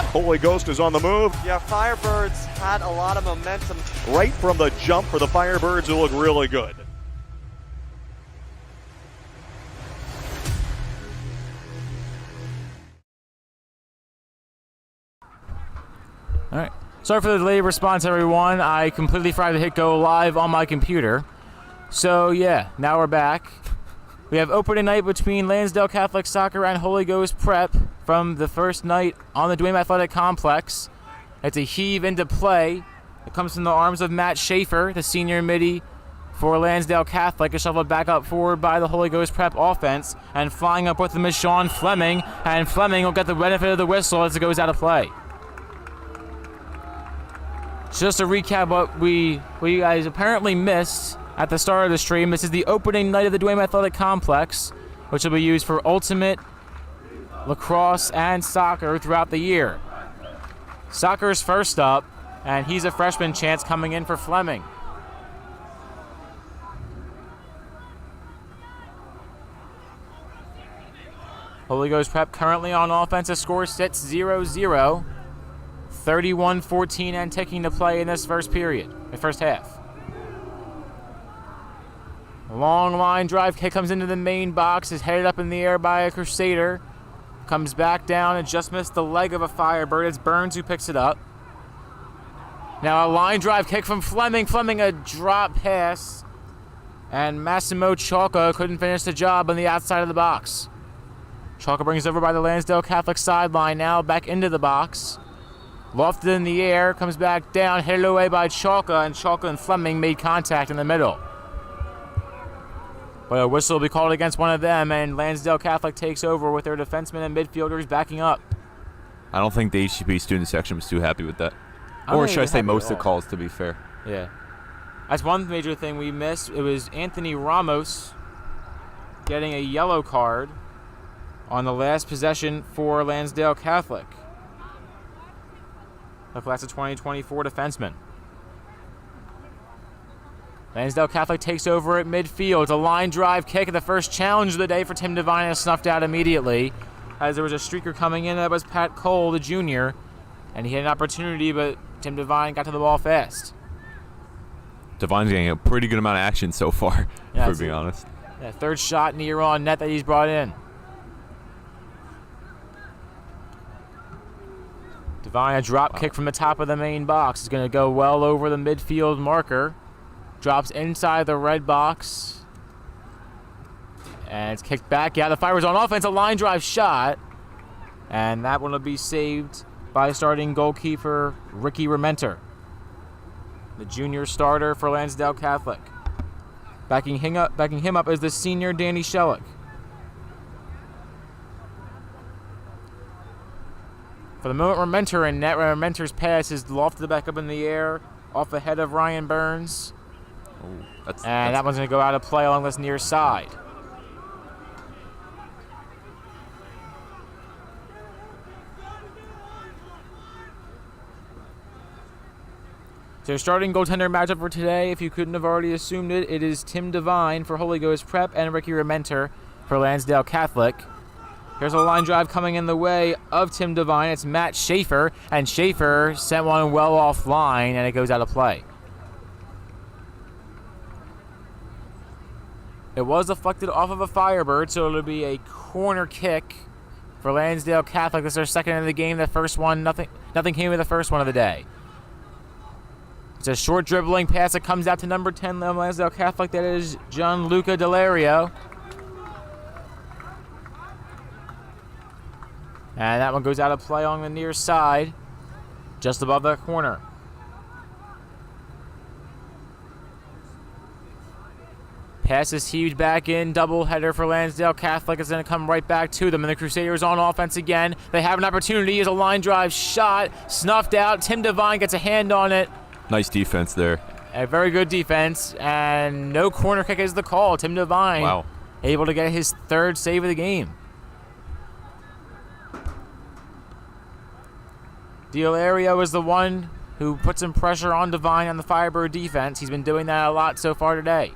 Holy Ghost is on the move. Yeah, Firebirds had a lot of momentum. Right from the jump for the Firebirds, who look really good. All right. Sorry for the delayed response, everyone. I completely forgot to hit go live on my computer. So, yeah, now we're back. We have opening night between Lansdale Catholic Soccer and Holy Ghost Prep from the first night on the Dwayne Athletic Complex. It's a heave into play. It comes from the arms of Matt Schaefer, the senior midi for Lansdale Catholic. A shovel back up forward by the Holy Ghost Prep offense. And flying up with them is Sean Fleming. And Fleming will get the benefit of the whistle as it goes out of play. Just to recap what you guys apparently missed at the start of the stream, this is the opening night of the Dwayne Athletic Complex, which will be used for ultimate lacrosse and soccer throughout the year. Soccer's first up, and he's a freshman chance coming in for Fleming. Holy Ghost Prep currently on offense. The score sits 0-0. 31-14 and ticking to play in this first half. Long line drive kick comes into the main box, is headed up in the air by a Crusader. Comes back down and just missed the leg of a Firebird. It's Burns who picks it up. Now a line drive kick from Fleming. Fleming a drop pass. And Massimo Chalka couldn't finish the job on the outside of the box. Chalka brings over by the Lansdale Catholic sideline now, back into the box. Lofted in the air, comes back down, hit away by Chalka, and Chalka and Fleming made contact in the middle. But a whistle will be called against one of them, and Lansdale Catholic takes over with their defensemen and midfielders backing up. I don't think the HGP student section was too happy with that. Or should I say most of the calls, to be fair. Yeah. That's one major thing we missed. It was Anthony Ramos getting a yellow card on the last possession for Lansdale Catholic. The class of 2024 defenseman. Lansdale Catholic takes over at midfield. It's a line drive kick, and the first challenge of the day for Tim Devine is snuffed out immediately, as there was a streaker coming in. That was Pat Cole, the junior, and he had an opportunity, but Tim Devine got to the ball fast. Devine's getting a pretty good amount of action so far, for being honest. Yeah, third shot near on net that he's brought in. Devine, a drop kick from the top of the main box, is going to go well over the midfield marker. Drops inside the red box. And it's kicked back. Yeah, the Fire's on offense. A line drive shot. And that one will be saved by starting goalkeeper Ricky Rementer, the junior starter for Lansdale Catholic. Backing him up is the senior Danny Shellick. For the moment, Rementer in net. Rementer's pass is lofted back up in the air off the head of Ryan Burns. That one's going to go out of play along this near side. So starting goaltender matchup for today, if you couldn't have already assumed it, it is Tim Devine for Holy Ghost Prep and Ricky Rementer for Lansdale Catholic. Here's a line drive coming in the way of Tim Devine. It's Matt Schaefer, and Schaefer sent one well offline, and it goes out of play. It was deflected off of a Firebird, so it'll be a corner kick for Lansdale Catholic. This is their second of the game. The first one, nothing came with the first one of the day. It's a short dribbling pass that comes out to number 10 Lansdale Catholic. That is Gianluca Delario. And that one goes out of play on the near side, just above the corner. Pass is heaved back in. Double header for Lansdale Catholic is going to come right back to them. And the Crusaders on offense again. They have an opportunity as a line drive shot. Snuffed out. Tim Devine gets a hand on it. Nice defense there. A very good defense. And no corner kick is the call. Tim Devine able to get his third save of the game. Delario is the one who put some pressure on Devine on the Firebird defense. He's been doing that a lot so far today.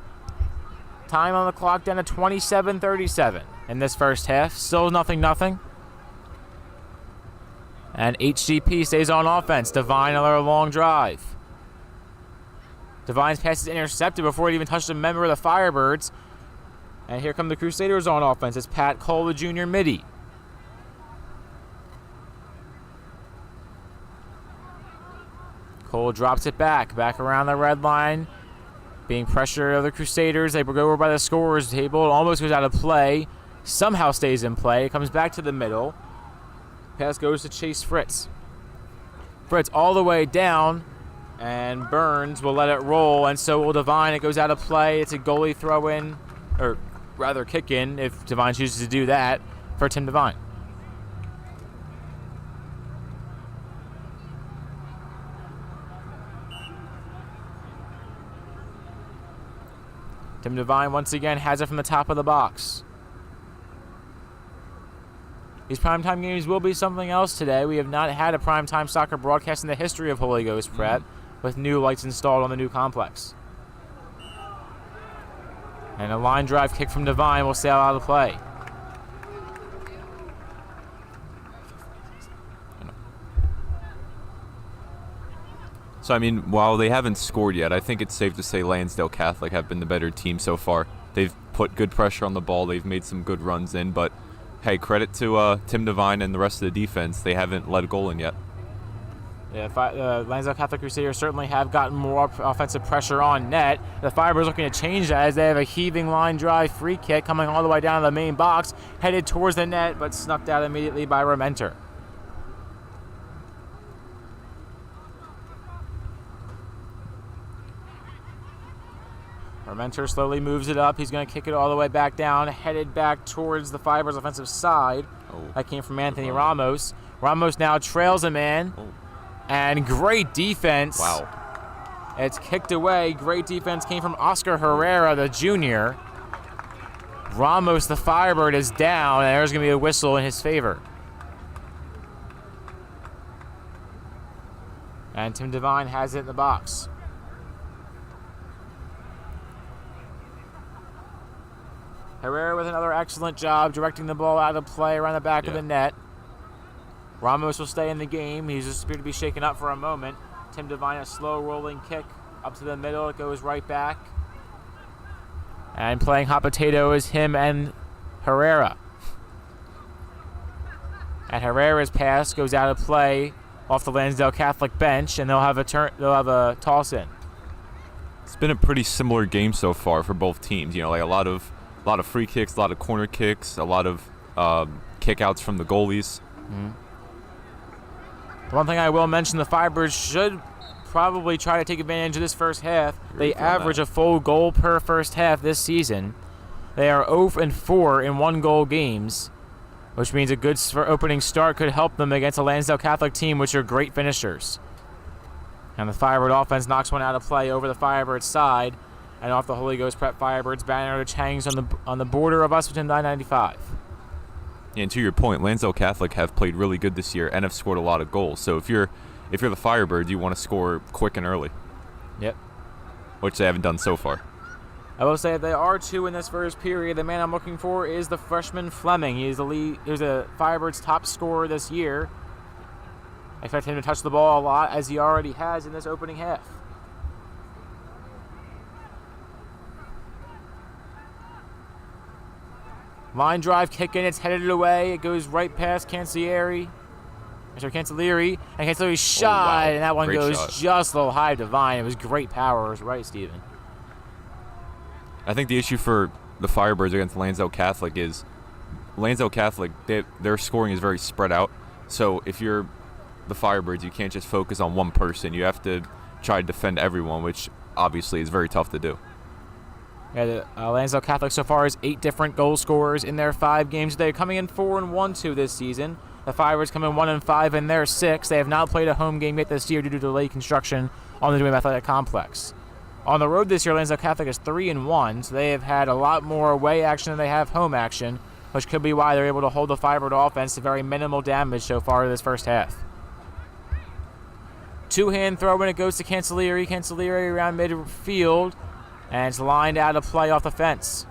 Time on the clock down to 27:37 in this first half. Still 0-0. And HGP stays on offense. Divine, another long drive. Divine's pass is intercepted before it even touched a member of the Firebirds. And here come the Crusaders on offense. It's Pat Cole, the junior midi. Cole drops it back around the red line. Being pressured of the Crusaders. They go over by the scorer's table. It almost goes out of play. Somehow stays in play. It comes back to the middle. Pass goes to Chase Fritz. Fritz all the way down. And Burns will let it roll. And so will Divine. It goes out of play. It's a goalie throw in. Or rather kick in if Divine chooses to do that for Tim Divine. Tim Divine once again has it from the top of the box. These primetime games will be something else today. We have not had a primetime soccer broadcast in the history of Holy Ghost Prep with new lights installed on the new complex. And a line drive kick from Divine will sail out of play. So, I mean, while they haven't scored yet, I think it's safe to say Lansdale Catholic have been the better team so far. They've put good pressure on the ball. They've made some good runs in. But, hey, credit to Tim Divine and the rest of the defense. They haven't let a goal in yet. Yeah, Lansdale Catholic Crusaders certainly have gotten more offensive pressure on net. The Firebirds looking to change that as they have a heaving line drive free kick coming all the way down to the main box, headed towards the net, but snuffed out immediately by Rementer. Rementer slowly moves it up. He's going to kick it all the way back down, headed back towards the Firebirds' offensive side. That came from Anthony Ramos. Ramos now trails a man. And great defense. Wow. It's kicked away. Great defense came from Oscar Herrera, the junior. Ramos, the Firebird, is down, and there's going to be a whistle in his favor. And Tim Divine has it in the box. Herrera with another excellent job directing the ball out of play around the back of the net. Ramos will stay in the game. He's just appeared to be shaken up for a moment. Tim Divine, a slow rolling kick up to the middle. It goes right back. And playing hot potato is him and Herrera. And Herrera's pass goes out of play off the Lansdale Catholic bench, and they'll have a toss in. It's been a pretty similar game so far for both teams. You know, like a lot of free kicks, a lot of corner kicks, a lot of kickouts from the goalies. One thing I will mention, the Firebirds should probably try to take advantage of this first half. They average a full goal per first half this season. They are 0-4 in one-goal games, which means a good opening start could help them against a Lansdale Catholic team, which are great finishers. And the Firebird offense knocks one out of play over the Firebird side and off the Holy Ghost Prep Firebirds banner, which hangs on the border of us between 995. And to your point, Lansdale Catholic have played really good this year and have scored a lot of goals. So if you're the Firebirds, you want to score quick and early. Yep. Which they haven't done so far. I will say if they are two in this first period, the man I'm looking for is the freshman Fleming. He's the Firebirds' top scorer this year. I expect him to touch the ball a lot, as he already has in this opening half. Line drive kick in, it's headed away. It goes right past Cancellieri. And Cancellieri's shot, and that one Great goes shot. just a little high Divine. It was great power. It was right, Steven. I think the issue for the Firebirds against Lansdale Catholic is Lansdale Catholic, their scoring is very spread out. So if you're the Firebirds, you can't just focus on one person. You have to try to defend everyone, which obviously is very tough to do. Yeah, the Lansdale Catholic so far has 8 different goal scorers in their 5 games. They're coming in 4-1-2 this season. The Firebirds come in 1-5 in their 6. They have not played a home game yet this year due to delayed construction on the New England Athletic Complex. On the road this year, Lansdale Catholic is 3-1, so they have had a lot more away action than they have home action, which could be why they're able to hold the Firebird offense to very minimal damage so far this first half. Two-hand throw when it goes to Cancellieri. Cancellieri around midfield. And it's lined out of play off the fence.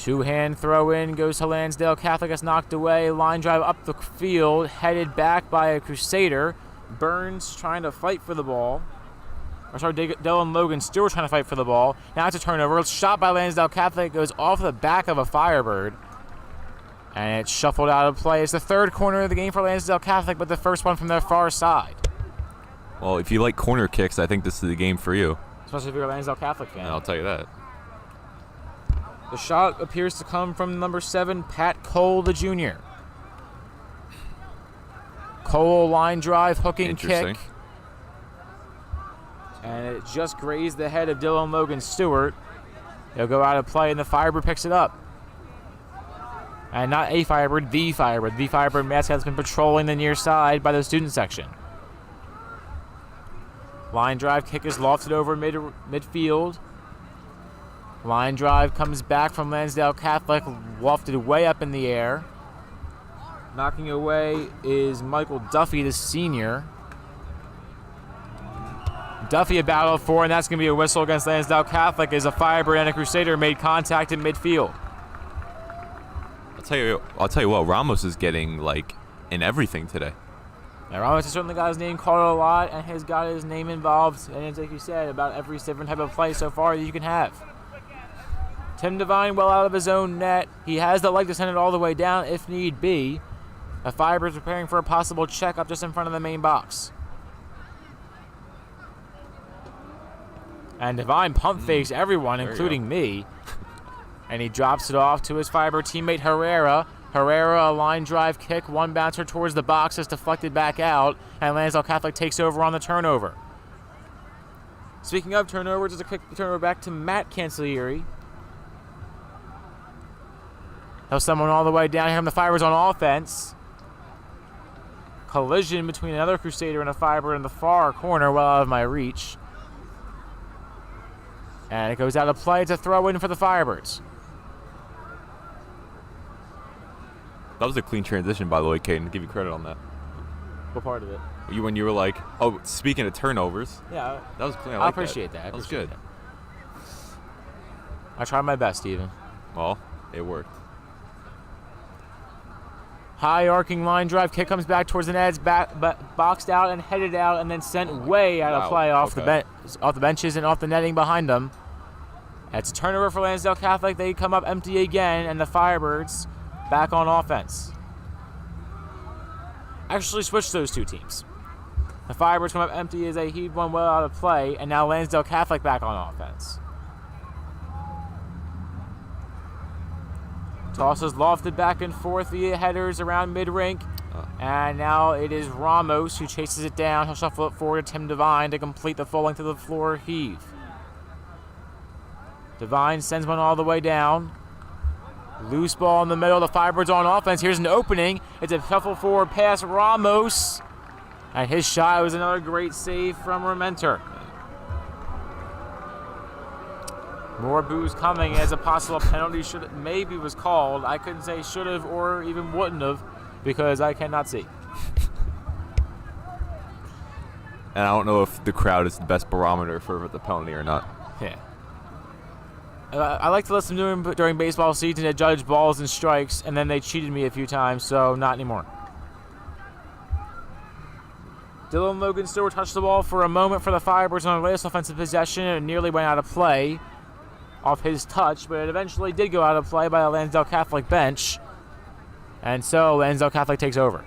Two-hand throw in goes to Lansdale Catholic. It's knocked away. Line drive up the field, headed back by a Crusader. Burns trying to fight for the ball. Or sorry, Dylan Logan Stewart trying to fight for the ball. Now it's a turnover. It's shot by Lansdale Catholic. It goes off the back of a Firebird. And it's shuffled out of play. It's the third corner of the game for Lansdale Catholic, but the first one from their far side. Well, if you like corner kicks, I think this is the game for you. Especially if you're a Lansdale Catholic fan. And I'll tell you that. The shot appears to come from number 7, Pat Cole, the junior. Cole line drive, hooking kick. And it just grazed the head of Dylan Logan Stewart. He'll go out of play, and the Firebird picks it up. And not a Firebird, the Firebird. The Firebird mascot has been patrolling the near side by the student section. Line drive kick is lofted over midfield. Line drive comes back from Lansdale Catholic, lofted way up in the air. Knocking away is Michael Duffy, the senior. Duffy a battle for, and that's going to be a whistle against Lansdale Catholic as a Firebird and a Crusader made contact in midfield. I'll tell you what, Ramos is getting like in everything today. Now, Ramos has certainly got his name called a lot and has got his name involved, and it's like you said, about every different type of play so far that you can have. Tim Devine well out of his own net. He has the leg to send it all the way down if need be. The Firebird's preparing for a possible check up just in front of the main box. And Devine pump fakes everyone, including me. And he drops it off to his Firebird teammate Herrera. Herrera, a line drive kick, one bouncer towards the box is deflected back out, and Lansdale Catholic takes over on the turnover. Speaking of turnovers, there's a quick turnover back to Matt Cancellieri. He'll someone all the way down here. The Firebird's on offense. Collision between another Crusader and a Firebird in the far corner, well out of my reach. And it goes out of play. It's a throw in for the Firebirds. That was a clean transition, by the way, Caden. Give you credit on that. What part of it? When you were like, oh, speaking of turnovers. Yeah. That was clean. I appreciate that. That was good. I tried my best, Steven. Well, it worked. High arcing line drive kick comes back towards the net. It's boxed out and headed out and then sent way out of play off the benches and off the netting behind them. It's a turnover for Lansdale Catholic. They come up empty again, and the Firebirds back on offense. Actually switched those two teams. The Firebirds come up empty as they heaved one well out of play, and now Lansdale Catholic back on offense. Tosses lofted back and forth via headers around mid-rink. And now it is Ramos who chases it down. He'll shuffle it forward to Tim Devine to complete the full length of the floor heave. Devine sends one all the way down. Loose ball in the middle. The Firebirds on offense. Here's an opening. It's a shuffle forward pass. Ramos. And his shot was another great save from Rementer. More boos coming as a possible penalty maybe was called. I couldn't say should have or even wouldn't have because I cannot see. And I don't know if the crowd is the best barometer for the penalty or not. Yeah. I like to listen to him during baseball season to judge balls and strikes, and then they cheated me a few times, so not anymore. Dylan Logan Stewart touched the ball for a moment for the Firebirds on their latest offensive possession, and it nearly went out of play off his touch, but it eventually did go out of play by the Lansdale Catholic bench, and so Lansdale Catholic takes over.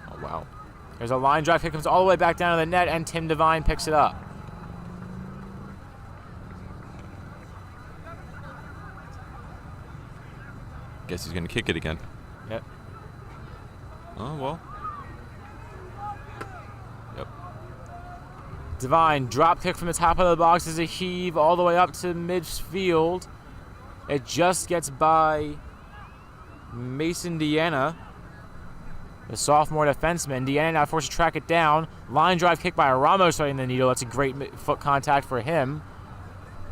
Oh, wow. There's a line drive kick, comes all the way back down to the net, and Tim Devine picks it up. Guess he's going to kick it again. Yep. Oh, well. Yep. Devine, drop kick from the top of the box is a heave all the way up to midfield. It just gets by Mason Deanna, the sophomore defenseman. Deanna now forced to track it down. Line drive kick by Ramos right in the needle. That's a great foot contact for him.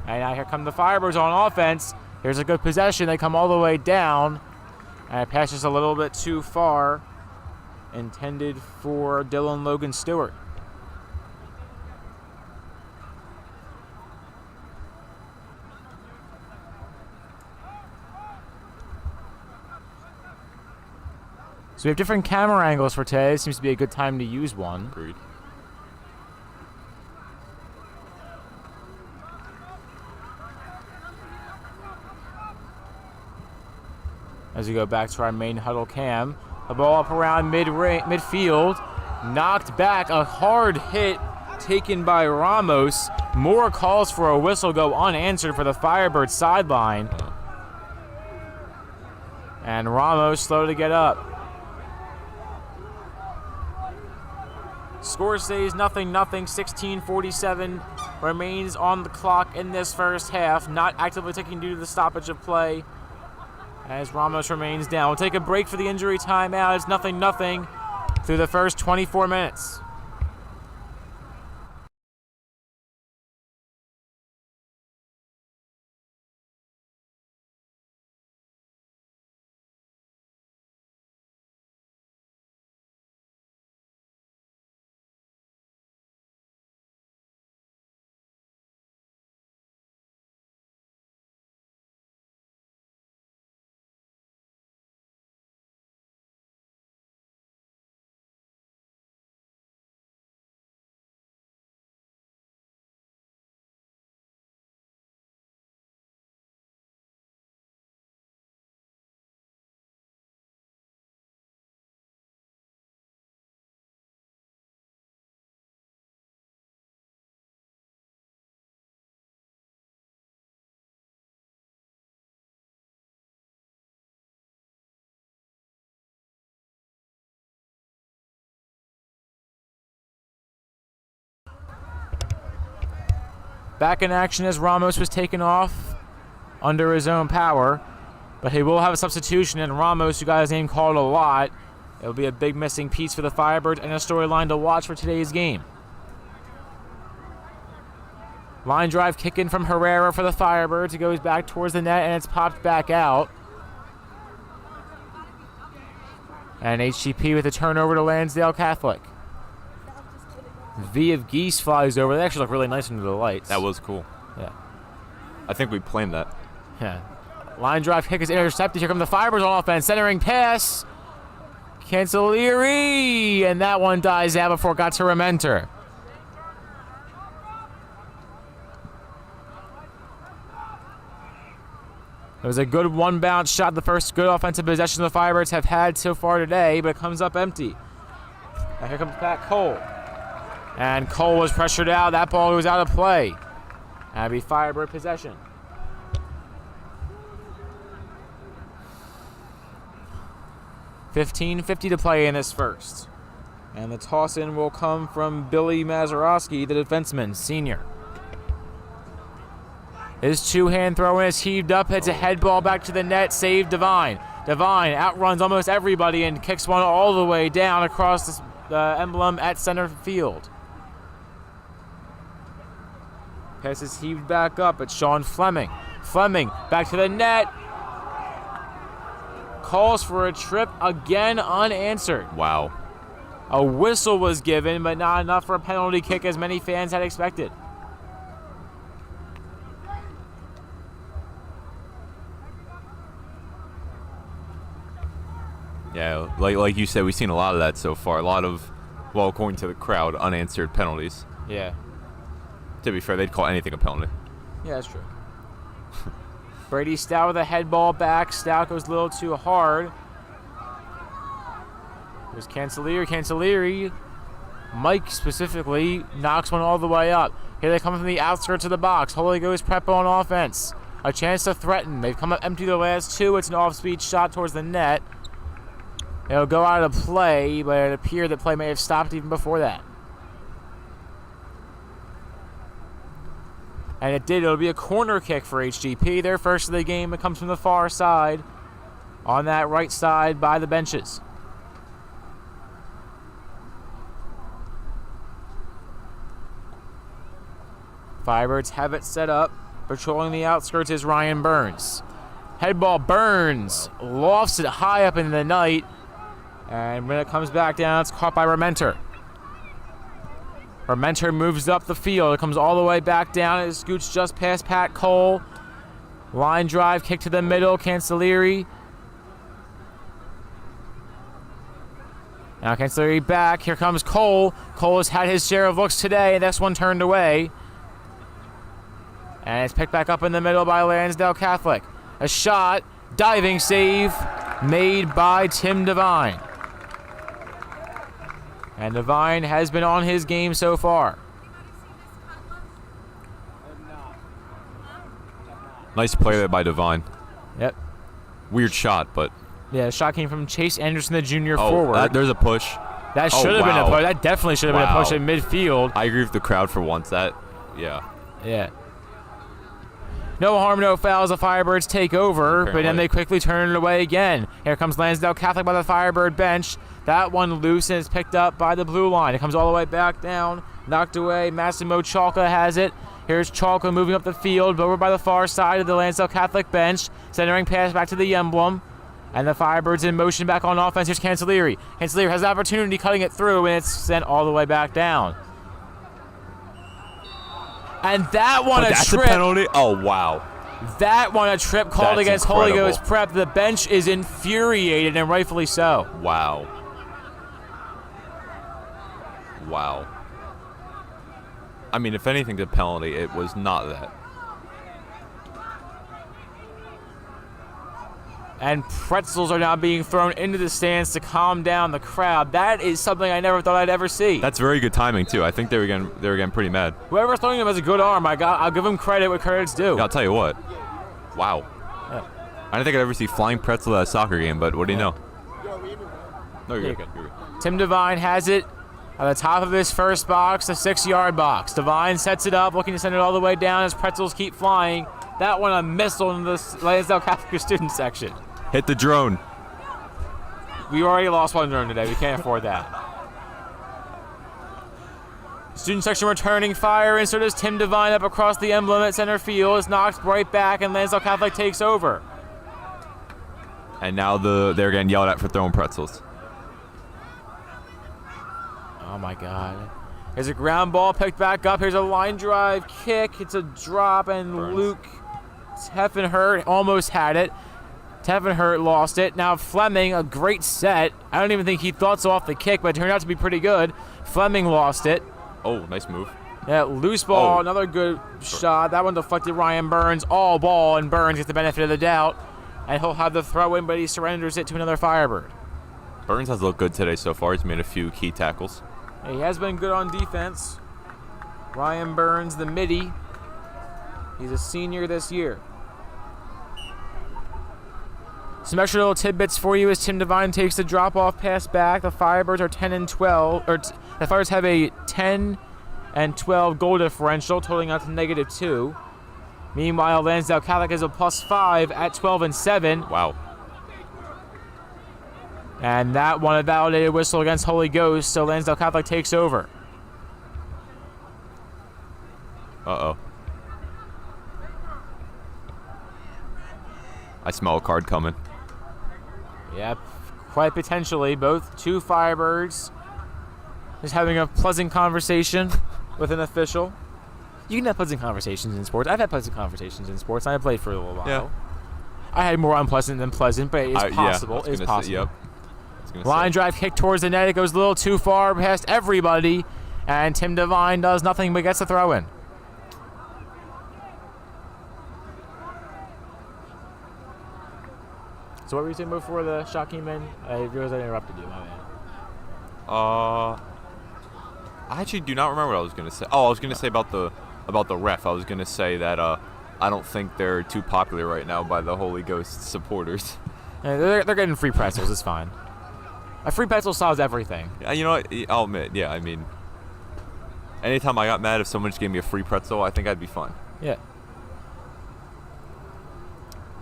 And now here come the Firebirds on offense. Here's a good possession. They come all the way down. And it passes a little bit too far. Intended for Dylan Logan Stewart. So we have different camera angles for today. It seems to be a good time to use one. Agreed. As we go back to our main huddle cam, the ball up around midfield, knocked back, a hard hit taken by Ramos. More calls for a whistle go unanswered for the Firebird sideline. And Ramos slow to get up. Score stays 0-0, 16:47 remains on the clock in this first half, not actively ticking due to the stoppage of play as Ramos remains down. We'll take a break for the injury timeout. It's 0-0 through the first 24 minutes. Back in action as Ramos was taken off under his own power, but he will have a substitution, and Ramos, who got his name called a lot, it'll be a big missing piece for the Firebirds and a storyline to watch for today's game. Line drive kick in from Herrera for the Firebirds. It goes back towards the net and it's popped back out. And HGP with a turnover to Lansdale Catholic. V of Geese flies over. They actually look really nice under the lights. That was cool. Yeah. I think we planned that. Yeah. Line drive kick is intercepted. Here come the Firebirds on offense. Centering pass. Cancellieri. And that one dies out before it got to Rementer. It was a good one bounce shot. The first good offensive possession the Firebirds have had so far today, but it comes up empty. Now here comes Pat Cole. And Cole was pressured out. That ball was out of play. That'd be Firebird possession. $15:50 to play in this first. And the toss-in will come from Billy Mazurowski, the defenseman, senior. His two-hand throw-in is heaved up, hits a head ball back to the net, save Devine. Devine outruns almost everybody and kicks one all the way down across the emblem at center field. Pass is heaved back up. It's Sean Fleming. Fleming back to the net. Calls for a trip again unanswered. Wow. A whistle was given, but not enough for a penalty kick as many fans had expected. Yeah, like you said, we've seen a lot of that so far. A lot of, well, according to the crowd, unanswered penalties. Yeah. To be fair, they'd call anything a penalty. Yeah, that's true. Brady Stout with a head ball back. Stout goes a little too hard. There's Cancellieri. Cancellieri, Mike specifically, knocks one all the way up. Here they come from the outskirts of the box. HolyGhostPrep on offense. A chance to threaten. They've come up empty the last two. It's an off-speed shot towards the net. It'll go out of play, but it appeared that play may have stopped even before that. And it did. It'll be a corner kick for HGP. Their first of the game. It comes from the far side, on that right side by the benches. Firebirds have it set up. Patrolling the outskirts is Ryan Burns. Head ball, Burns lofts it high up in the night. And when it comes back down, it's caught by Rementer. Rementer moves up the field. It comes all the way back down. It scoots just past Pat Cole. Line drive, kick to the middle. Cancellieri. Now Cancellieri back. Here comes Cole. Cole has had his share of looks today. Next one turned away. And it's picked back up in the middle by Lansdale Catholic. A shot. Diving save made by Tim Devine. And Devine has been on his game so far. Nice play there by Devine. Yep. Weird shot, but... Yeah, the shot came from Chase Anderson, the junior Oh, forward. there's a push. That should have been a wow. push. That definitely should have been a push in midfield. I agree with the crowd for once. Yeah. Yeah. No harm, no fouls. The Firebirds take over, but then they quickly turn it away again. Here comes Lansdale Catholic by the Firebird bench. That one loose and is picked up by the blue line. It comes all the way back down, knocked away. Massimo Chalka has it. Here's Chalka moving up the field, over by the far side of the Lansdale Catholic bench. Centering pass back to the emblem. And the Firebirds in motion back on offense. Here's Cancellieri. Cancellieri has the opportunity, cutting it through, and it's sent all the way back down. And that one That's trip. a penalty? Oh, wow. That one a trip called That's against incredible. Holy Ghost Prep. The bench is infuriated, and rightfully so. Wow. Wow. I mean, if anything, the penalty, it was not that. And pretzels are now being thrown into the stands to calm down the crowd. That is something I never thought I'd ever see. That's very good timing, too. I think they were getting pretty mad. Whoever's throwing him has a good arm. I'll give him credit where credit's due. Yeah, I'll tell you what. Wow. Yeah. I didn't think I'd ever see flying pretzel at a soccer game, but what do you know? No, you're good. You're good. Tim Devine has it at the top of his first box, the 6-yard box. Devine sets it up, looking to send it all the way down as pretzels keep flying. That one a missile in the Lansdale Catholic student section. Hit the drone. We already lost one drone today. We can't afford that. Student section returning fire, and so does Tim Devine up across the emblem at center field. It's knocked right back, and Lansdale Catholic takes over. And now they're getting yelled at for throwing pretzels. Oh, my God. Here's a ground ball picked back up. Here's a line drive kick. It's a drop, and Burns. Luke Teffenhurt almost had it. Teffenhurt lost it. Now Fleming, a great set. I don't even think he thought so off the kick, but it turned out to be pretty good. Fleming lost it. Oh, nice move. Yeah, loose ball, Oh. another good shot. That one deflected Ryan Burns. All ball, and Burns gets the benefit of the doubt. And he'll have the throw in, but he surrenders it to another Firebird. Burns has looked good today so far. He's made a few key tackles. He has been good on defense. Ryan Burns, the midi. He's a senior this year. Some extra little tidbits for you as Tim Devine takes the drop-off pass back. The Firebirds are 10 and 12, the Firebirds have a 10 and 12 goal differential, totaling out to -2. Meanwhile, Lansdale Catholic is a +5 at 12 and 7. Wow. And that one a validated whistle against Holy Ghost, so Lansdale Catholic takes over. Uh-oh. I smell a card coming. Yep, quite potentially. Two Firebirds just having a pleasant conversation with an official. You can have pleasant conversations in sports. I've had pleasant conversations in sports. I played for a little while. Yeah. I had more unpleasant than pleasant, but it's possible. Yeah, It's possible. Yep. Line drive kick towards the net. It goes a little too far past everybody, and Tim Devine does nothing but gets the throw in. So what were you saying before the shot came in? I realized I interrupted you, my man. I actually do not remember what I was gonna say. Oh, I was gonna say about the ref. I was gonna say that I don't think they're too popular right now by the Holy Ghost supporters. Yeah, they're getting free pretzels. It's fine. A free pretzel solves everything. Yeah, you know what? I'll admit. Yeah, I mean, anytime I got mad if someone just gave me a free pretzel, I think I'd be fine. Yeah.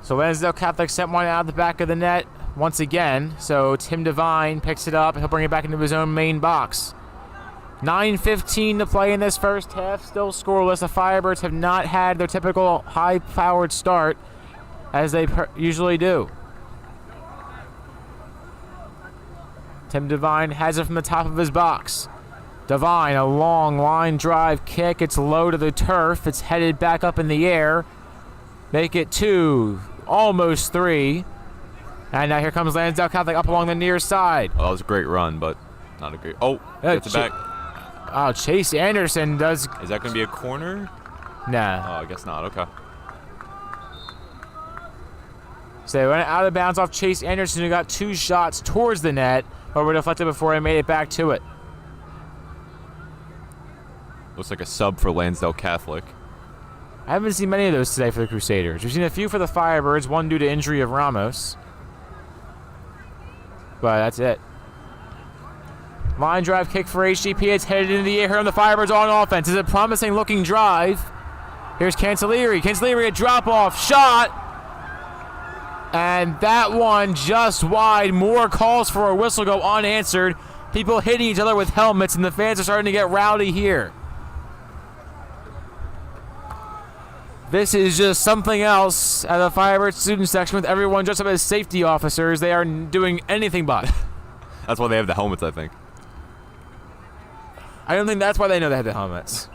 So Lansdale Catholic sent one out of the back of the net once again. So Tim Devine picks it up and he'll bring it back into his own main box. 9:15 to play in this first half. Still scoreless. The Firebirds have not had their typical high-powered start as they usually do. Tim Devine has it from the top of his box. Devine, a long line drive kick. It's low to the turf. It's headed back up in the air. Make it 2, almost 3. And now here comes Lansdale Catholic up along the near side. Well, that was a great run, but Not a great. Oh, Yeah, gets it back. Oh, Chase Anderson does. Is that going to be a corner? Nah. Oh, I guess not. Okay. So they went out of bounds off Chase Anderson, who got 2 shots towards the net, but were deflected before he made it back to it. Looks like a sub for Lansdale Catholic. I haven't seen many of those today for the Crusaders. We've seen a few for the Firebirds, one due to injury of Ramos. But that's it. Line drive kick for HGP. It's headed into the air here on the Firebirds on offense. It's a promising looking drive. Here's Cancellieri. Cancellieri, a drop off shot. And that one just wide. More calls for a whistle go unanswered. People hitting each other with helmets, and the fans are starting to get rowdy here. This is just something else at the Firebird student section with everyone dressed up as safety officers. They are doing anything but. That's why they have the helmets, I think. I don't think that's why they know they have the helmets.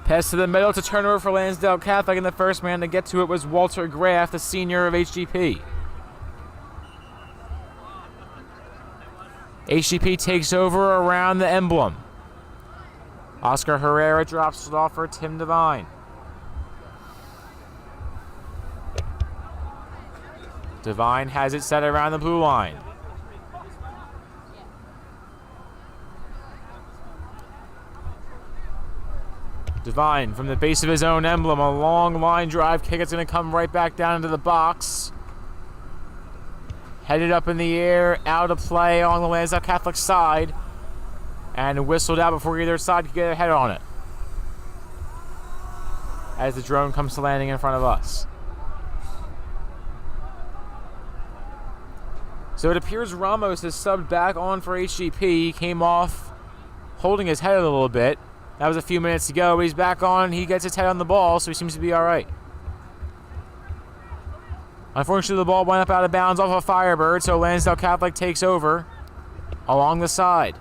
Pass to the middle. It's a turnover for Lansdale Catholic, and the first man to get to it was Walter Graff, the senior of HGP. HGP takes over around the emblem. Oscar Herrera drops it off for Tim Devine. Devine has it set around the blue line. Devine from the base of his own emblem, a long line drive kick. It's going to come right back down into the box. Headed up in the air, out of play on the Lansdale Catholic side. And whistled out before either side could get a head on it. As the drone comes to landing in front of us. So it appears Ramos has subbed back on for HGP. He came off holding his head a little bit. That was a few minutes ago, but he's back on. He gets his head on the ball, so he seems to be all right. Unfortunately, the ball went up out of bounds off of Firebird, so Lansdale Catholic takes over along the side.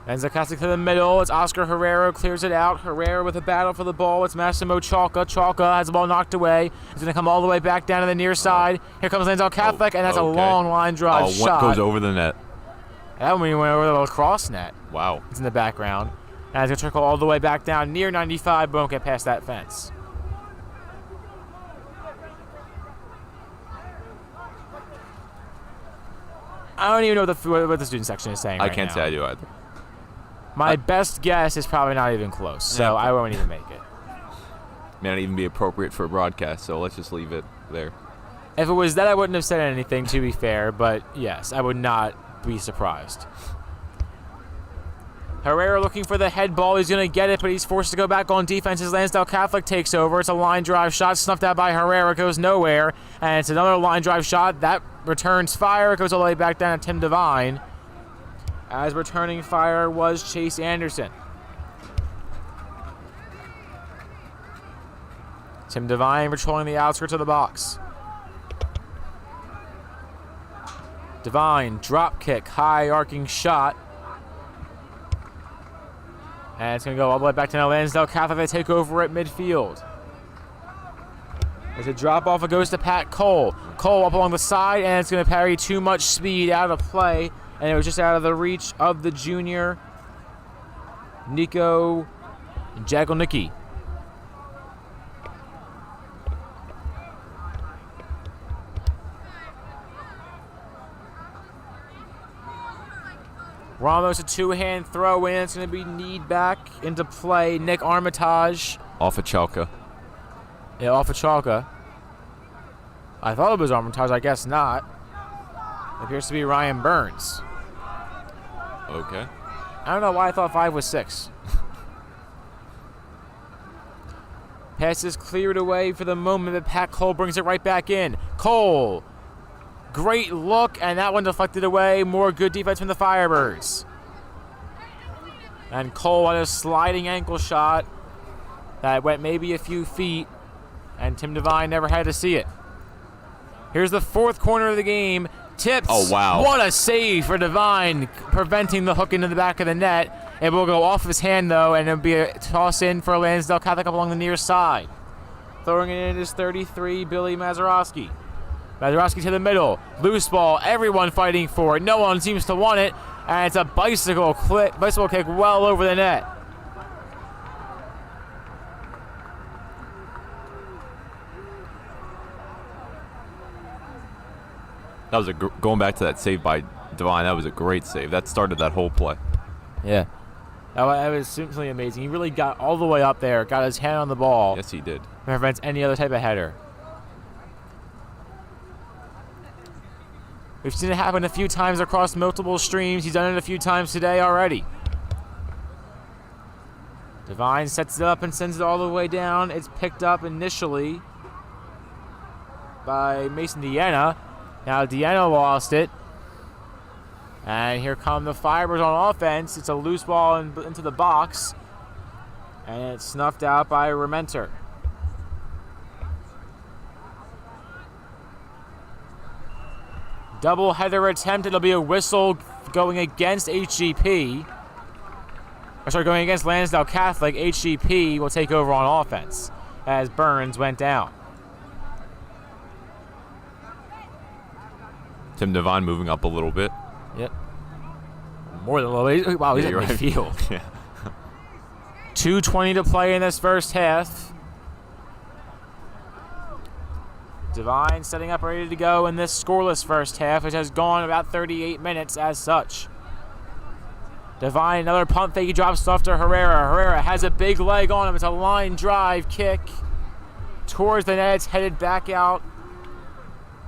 Lansdale Catholic to the middle. It's Oscar Herrera, clears it out. Herrera with a battle for the ball. It's Massimo Chalka. Chalka has the ball knocked away. It's going to come all the way back down to the near side. Here comes Lansdale Catholic, and that's a long line drive shot. What goes over the net? That one went over the lacrosse net. Wow. It's in the background. And it's going to trickle all the way back down near 95, but won't get past that fence. I don't even know what the student section is saying right now. I can't say I do either. My best guess is probably not even close, so I won't even make it. May not even be appropriate for a broadcast, so let's just leave it there. If it was that, I wouldn't have said anything, to be fair, but yes, I would not be surprised. Herrera looking for the head ball. He's going to get it, but he's forced to go back on defense as Lansdale Catholic takes over. It's a line drive shot snuffed out by Herrera. Goes nowhere, and it's another line drive shot. That returns fire. It goes all the way back down to Tim Devine. As returning fire was Chase Anderson. Tim Devine patrolling the outskirts of the box. Devine, drop kick, high arcing shot. And it's going to go all the way back to Lansdale Catholic. They take over at midfield. There's a drop off. It goes to Pat Cole. Cole up along the side, and it's going to parry too much speed out of play. And it was just out of the reach of the junior, Nico Jagelnicki. Ramos, a two-hand throw in. It's going to be kneed back into play. Nick Armitage. Off of Chalka. Yeah, off of Chalka. I thought it was Armitage. I guess not. It appears to be Ryan Burns. Okay. I don't know why I thought 5 was 6. Pass is cleared away for the moment, but Pat Cole brings it right back in. Cole. Great look, and that one deflected away. More good defense from the Firebirds. And Cole on a sliding ankle shot that went maybe a few feet, and Tim Devine never had to see it. Here's the fourth corner of the game. tipped. Oh, wow. What a save for Devine, preventing the hook into the back of the net. It will go off his hand, though, and it'll be a toss in for Lansdale Catholic up along the near side. Throwing it in is 33, Billy Mazurowski. Mazurowski to the middle. Loose ball. Everyone fighting for it. No one seems to want it. And it's a bicycle kick well over the net. That was going back to that save by Devine. That was a great save. That started that whole play. Yeah. That was simply amazing. He really got all the way up there, got his hand on the ball. Yes, he did. Prevents any other type of header. We've seen it happen a few times across multiple streams. He's done it a few times today already. Devine sets it up and sends it all the way down. It's picked up initially by Mason Deanna. Now Deanna lost it. And here come the Firebirds on offense. It's a loose ball into the box. And it's snuffed out by Rementer. Double header attempt. It'll be a whistle going against HGP. Going against Lansdale Catholic. HGP will take over on offense as Burns went down. Tim Devine moving up a little bit. Yep. More than a little bit. Wow, he's in midfield. Yeah. 2:20 to play in this first half. Devine setting up ready to go in this scoreless first half, which has gone about 38 minutes as such. Devine, another pump fake. He drops off to Herrera. Herrera has a big leg on him. It's a line drive kick towards the net. It's headed back out.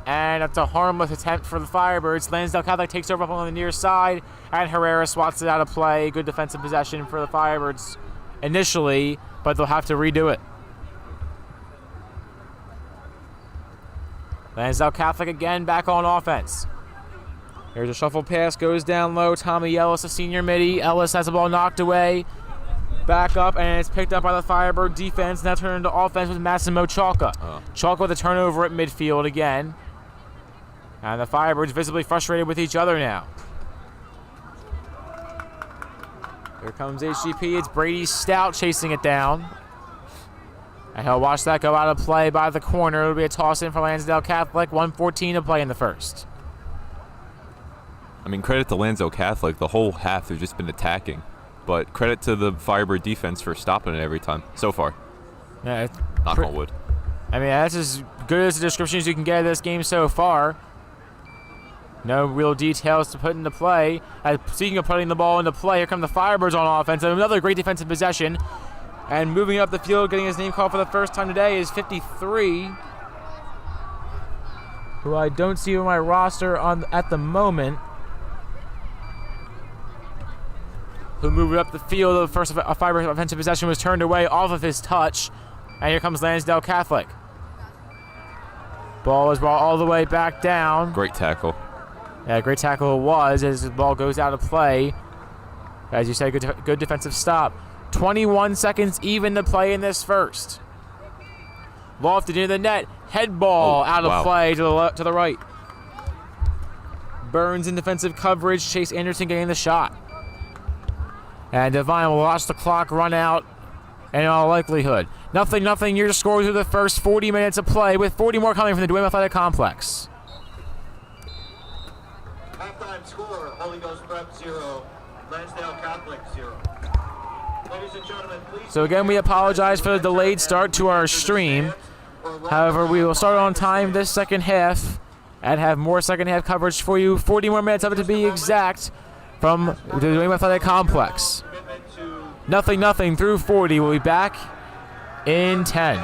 And it's a harmless attempt for the Firebirds. Lansdale Catholic takes over up on the near side, and Herrera swats it out of play. Good defensive possession for the Firebirds initially, but they'll have to redo it. Lansdale Catholic again back on offense. Here's a shuffle pass, goes down low. Tommy Ellis, a senior midi. Ellis has the ball knocked away. Back up, and it's picked up by the Firebird defense. Now turned into offense with Massimo Chalka. Chalka with a turnover at midfield again. And the Firebirds visibly frustrated with each other now. Here comes HGP. It's Brady Stout chasing it down. And he'll watch that go out of play by the corner. It'll be a toss in for Lansdale Catholic. 1:14 to play in the first. I mean, credit to Lansdale Catholic. The whole half they've just been attacking. But credit to the Firebird defense for stopping it every time so far. Yeah, Knock on wood. I mean, that's as good as the description as you can get of this game so far. No real details to put into play. Speaking of putting the ball into play, here come the Firebirds on offense. Another great defensive possession. And moving up the field, getting his name called for the first time today is 53, who I don't see on my roster at the moment. Who moved up the field. The first Firebird offensive possession was turned away off of his touch. And here comes Lansdale Catholic. Ball is brought all the way back down. Great tackle. Yeah, great tackle it was as the ball goes out of play. As you said, good defensive stop. 21 seconds even to play in this first. Lofted into the net. Head ball out of play to the right. Burns in defensive coverage. Chase Anderson getting the shot. And Devine will watch the clock run out in all likelihood. 0-0 your score through the first 40 minutes of play, with 40 more coming from the Dwayne Athletic Complex. Halftime score, HolyGhostPrep 0, Lansdale Catholic 0. Ladies and gentlemen, please. So again, we apologize for the delayed start to our stream. However, we will start on time this second half and have more second half coverage for you. 40 more minutes of it to be exact from the Dwayne Athletic Complex. 0-0 through 40. We'll be back in 10.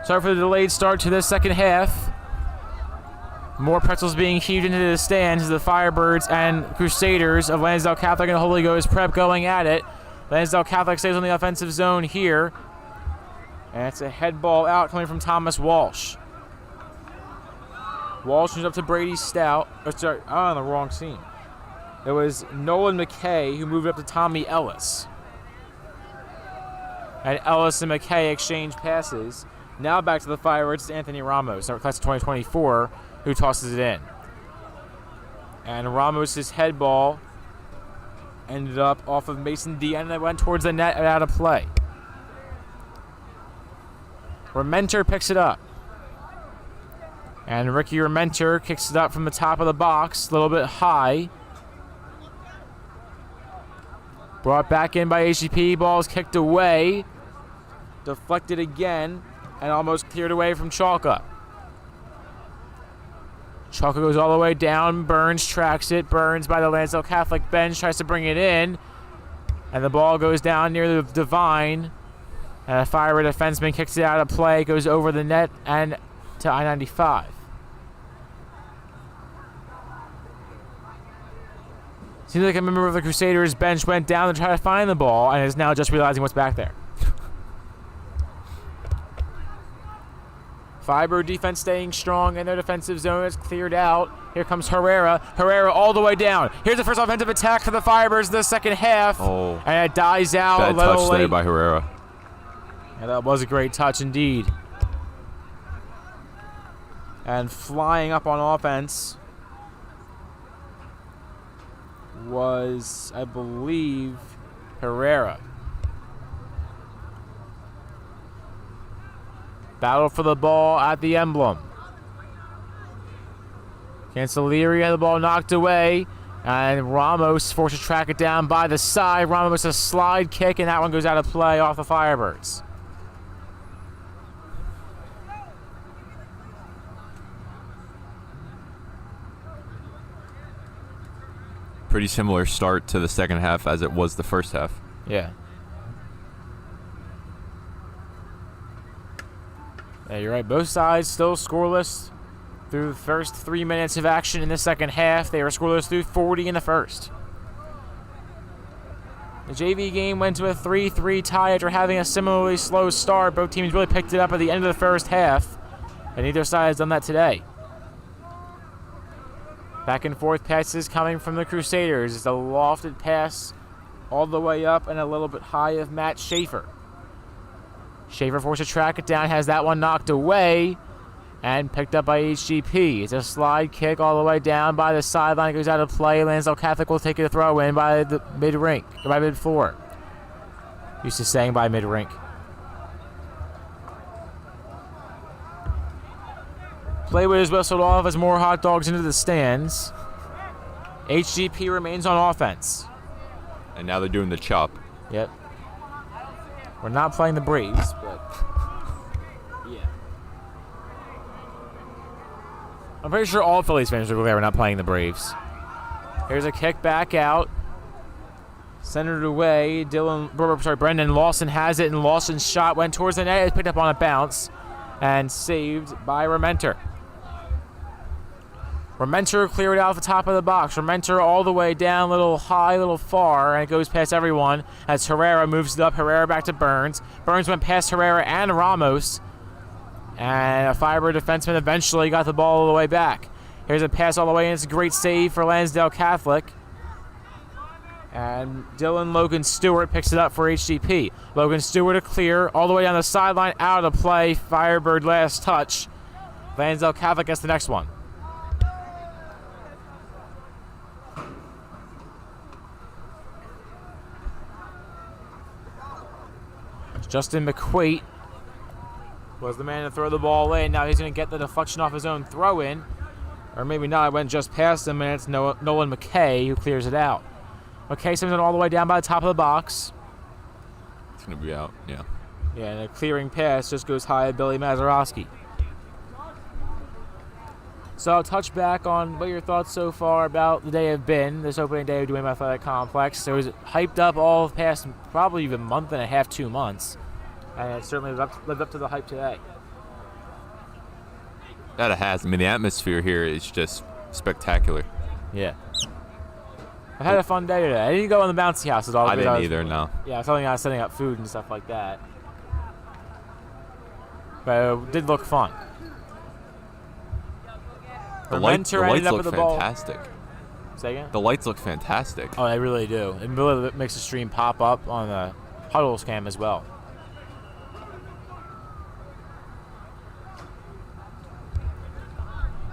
Sorry for the delayed start to this second half. More pretzels being heaved into the stands as the Firebirds and Crusaders of Lansdale Catholic and Holy Ghost Prep going at it. Lansdale Catholic stays on the offensive zone here. And it's a head ball out coming from Thomas Walsh. Walsh moves up to Brady Stout. Oh, sorry, on the wrong scene. It was Nolan McKay who moved up to Tommy Ellis. And Ellis and McKay exchange passes. Now back to the Firebirds. It's Anthony Ramos, our class of 2024, who tosses it in. And Ramos' head ball ended up off of Mason Deanna and it went towards the net and out of play. Rementer picks it up. And Ricky Rementer kicks it up from the top of the box, a little bit high. Brought back in by HGP, ball's kicked away. Deflected again, and almost cleared away from Chalka. Chalka goes all the way down, Burns tracks it. Burns by the Lansdale Catholic bench, tries to bring it in. And the ball goes down near the Divine. And a Firebird defenseman kicks it out of play, goes over the net and to I-95. Seems like a member of the Crusaders bench went down to try to find the ball and is now just realizing what's back there. Firebird defense staying strong in their defensive zone. It's cleared out. Here comes Herrera. Herrera all the way down. Here's the first offensive attack for the Firebirds in the second half. Oh. And it dies out Bad a little touch late. there by Herrera. Yeah, that was a great touch indeed. And flying up on offense was, I believe, Herrera. Battle for the ball at the emblem. Cancellieri had the ball knocked away, and Ramos forced to track it down by the side. Ramos a slide kick, and that one goes out of play off the Firebirds. Pretty similar start to the second half as it was the first half. Yeah. Yeah, you're right. Both sides still scoreless through the first 3 minutes of action in the second half. They were scoreless through 40 in the first. The JV game went to a 3-3 tie after having a similarly slow start. Both teams really picked it up at the end of the first half, and neither side has done that today. Back and forth passes coming from the Crusaders. It's a lofted pass all the way up and a little bit high of Matt Schaefer. Schaefer forced to track it down, has that one knocked away and picked up by HGP. It's a slide kick all the way down by the sideline. It goes out of play. Lansdale Catholic will take it a throw in by the mid-rink, or by mid-floor. Used to saying by mid-rink. Play was whistled off as more hot dogs into the stands. HGP remains on offense. And now they're doing the chop. Yep. We're not playing the Braves, but yeah. I'm pretty sure all Phillies fans are aware we're not playing the Braves. Here's a kick back out. Centered away. Brendan Lawson has it, and Lawson's shot went towards the net. It's picked up on a bounce and saved by Rementer. Rementer cleared out the top of the box. Rementer all the way down, little high, little far, and it goes past everyone as Herrera moves it up. Herrera back to Burns. Burns went past Herrera and Ramos, and a Firebird defenseman eventually got the ball all the way back. Here's a pass all the way in. It's a great save for Lansdale Catholic. And Dylan Logan Stewart picks it up for HGP. Logan Stewart a clear all the way down the sideline, out of play. Firebird last touch. Lansdale Catholic gets the next one. Justin McQuate was the man to throw the ball in. Now he's going to get the deflection off his own throw in. Or maybe not. It went just past him, and it's Nolan McKay who clears it out. McKay sends it all the way down by the top of the box. It's going to be out, yeah. Yeah, and a clearing pass just goes high at Billy Mazurowski. So I'll touch back on what your thoughts so far about the day have been, this opening day of Dwayne Athletic Complex. It was hyped up all of the past probably even month and a half, 2 months. And it certainly lived up to the hype today. That it has. I mean, the atmosphere here is just spectacular. Yeah. I had a fun day today. I didn't go in the bouncy house at all. I didn't either, no. Yeah, I was telling you I was setting up food and stuff like that. But it did look fun. The lights look fantastic. Say again? The lights look fantastic. Oh, they really do. It really makes the stream pop up on the Huddles cam as well.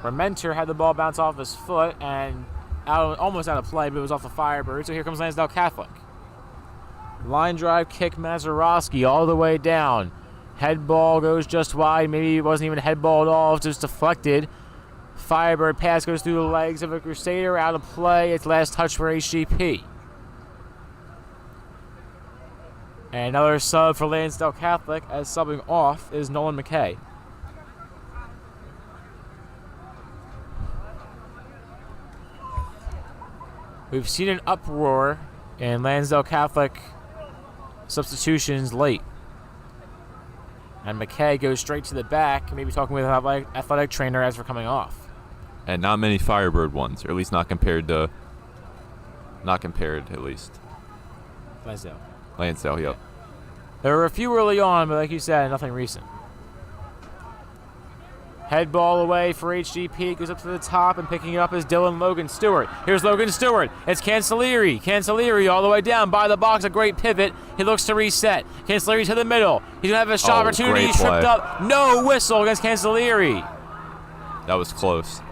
Rementer had the ball bounce off his foot and almost out of play, but it was off the Firebird. So here comes Lansdale Catholic. Line drive kick, Mazurowski all the way down. Head ball goes just wide. Maybe it wasn't even a head ball at all. Just deflected. Firebird pass goes through the legs of a Crusader. Out of play. It's last touch for HGP. And another sub for Lansdale Catholic, as subbing off is Nolan McKay. We've seen an uproar in Lansdale Catholic substitutions late. And McKay goes straight to the back, maybe talking with an athletic trainer as we're coming off. And not many Firebird ones, or at least not compared, at least. Lansdale. Lansdale, yep. There were a few early on, but like you said, nothing recent. Head ball away for HGP, goes up to the top, and picking it up is Dylan Logan Stewart. Here's Logan Stewart. It's Cancellieri. Cancellieri all the way down by the box, a great pivot. He looks to reset. Cancellieri to the middle. He's going to have a shot opportunity. He's tripped up. No whistle against Cancellieri. That was close.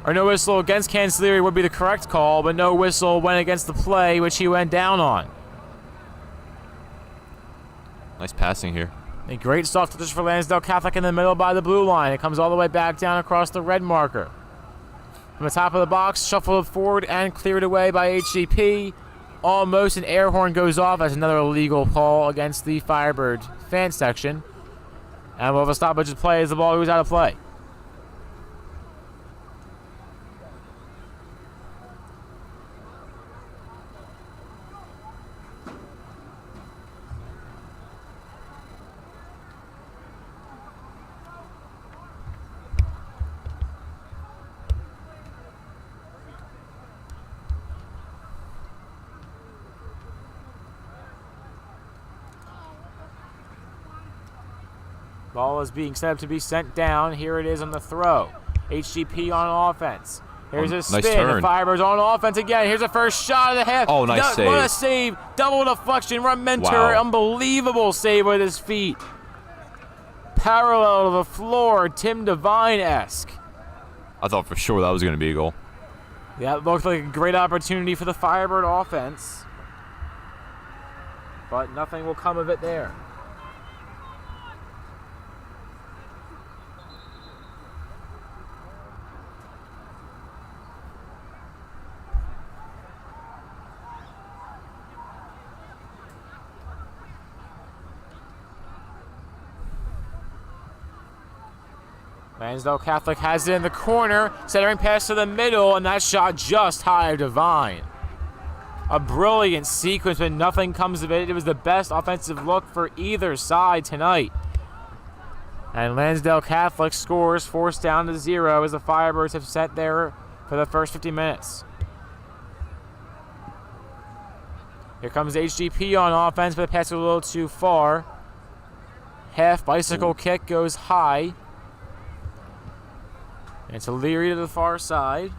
Or no whistle against Cancellieri would be the correct call, but no whistle went against the play, which he went down on. Nice passing here. A great soft touch for Lansdale Catholic in the middle by the blue line. It comes all the way back down across the red marker. From the top of the box, shuffled forward and cleared away by HGP. Almost an air horn goes off as another illegal call against the Firebird fan section. And we'll have a stoppage of play as the ball goes out of play. Ball is being set up to be sent down. Here it is on the throw. HGP on offense. Here's a spin. Nice turn. The Firebirds on offense again. Here's the first shot of the half. Oh, nice save. What a save. Double deflection. Rementer. Wow. Unbelievable save with his feet. Parallel to the floor. Tim Devine-esque. I thought for sure that was going to be a goal. That looked like a great opportunity for the Firebird offense. But nothing will come of it there. Lansdale Catholic has it in the corner, centering pass to the middle, and that shot just high of Devine. A brilliant sequence, but nothing comes of it. It was the best offensive look for either side tonight. And Lansdale Catholic scores, forced down to 0 as the Firebirds have set there for the first 50 minutes. Here comes HGP on offense, but the pass was a little too far. Half bicycle kick goes high. And it's Leary to the far side.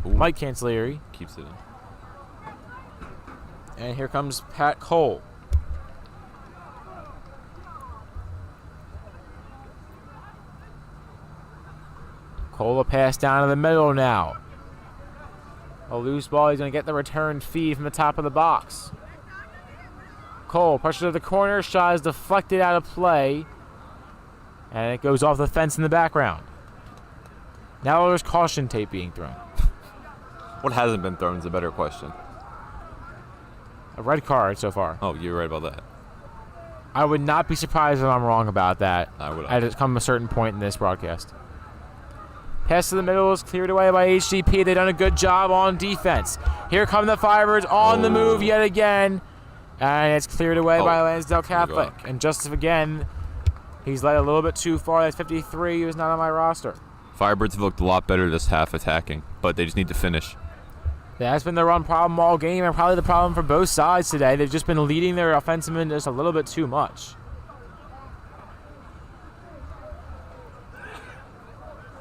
Ooh. Mike Cancellieri. Keeps it in. And here comes Pat Cole. Cole a pass down to the middle now. A loose ball. He's going to get the return feed from the top of the box. Cole pressure to the corner. Shot is deflected out of play. And it goes off the fence in the background. Now there's caution tape being thrown. What hasn't been thrown is a better question. A red card so far. Oh, you're right about that. I would not be surprised if I'm wrong about that. I would. At come a certain point in this broadcast. Pass to the middle is cleared away by HGP. They've done a good job on defense. Here come the Firebirds on the move yet again. And it's cleared away by Lansdale Catholic. And just again, He's led a little bit too far. That's 53. He was not on my roster. Firebirds have looked a lot better this half attacking, but they just need to finish. That's been the run problem all game, and probably the problem for both sides today. They've just been leading their offensive men just a little bit too much.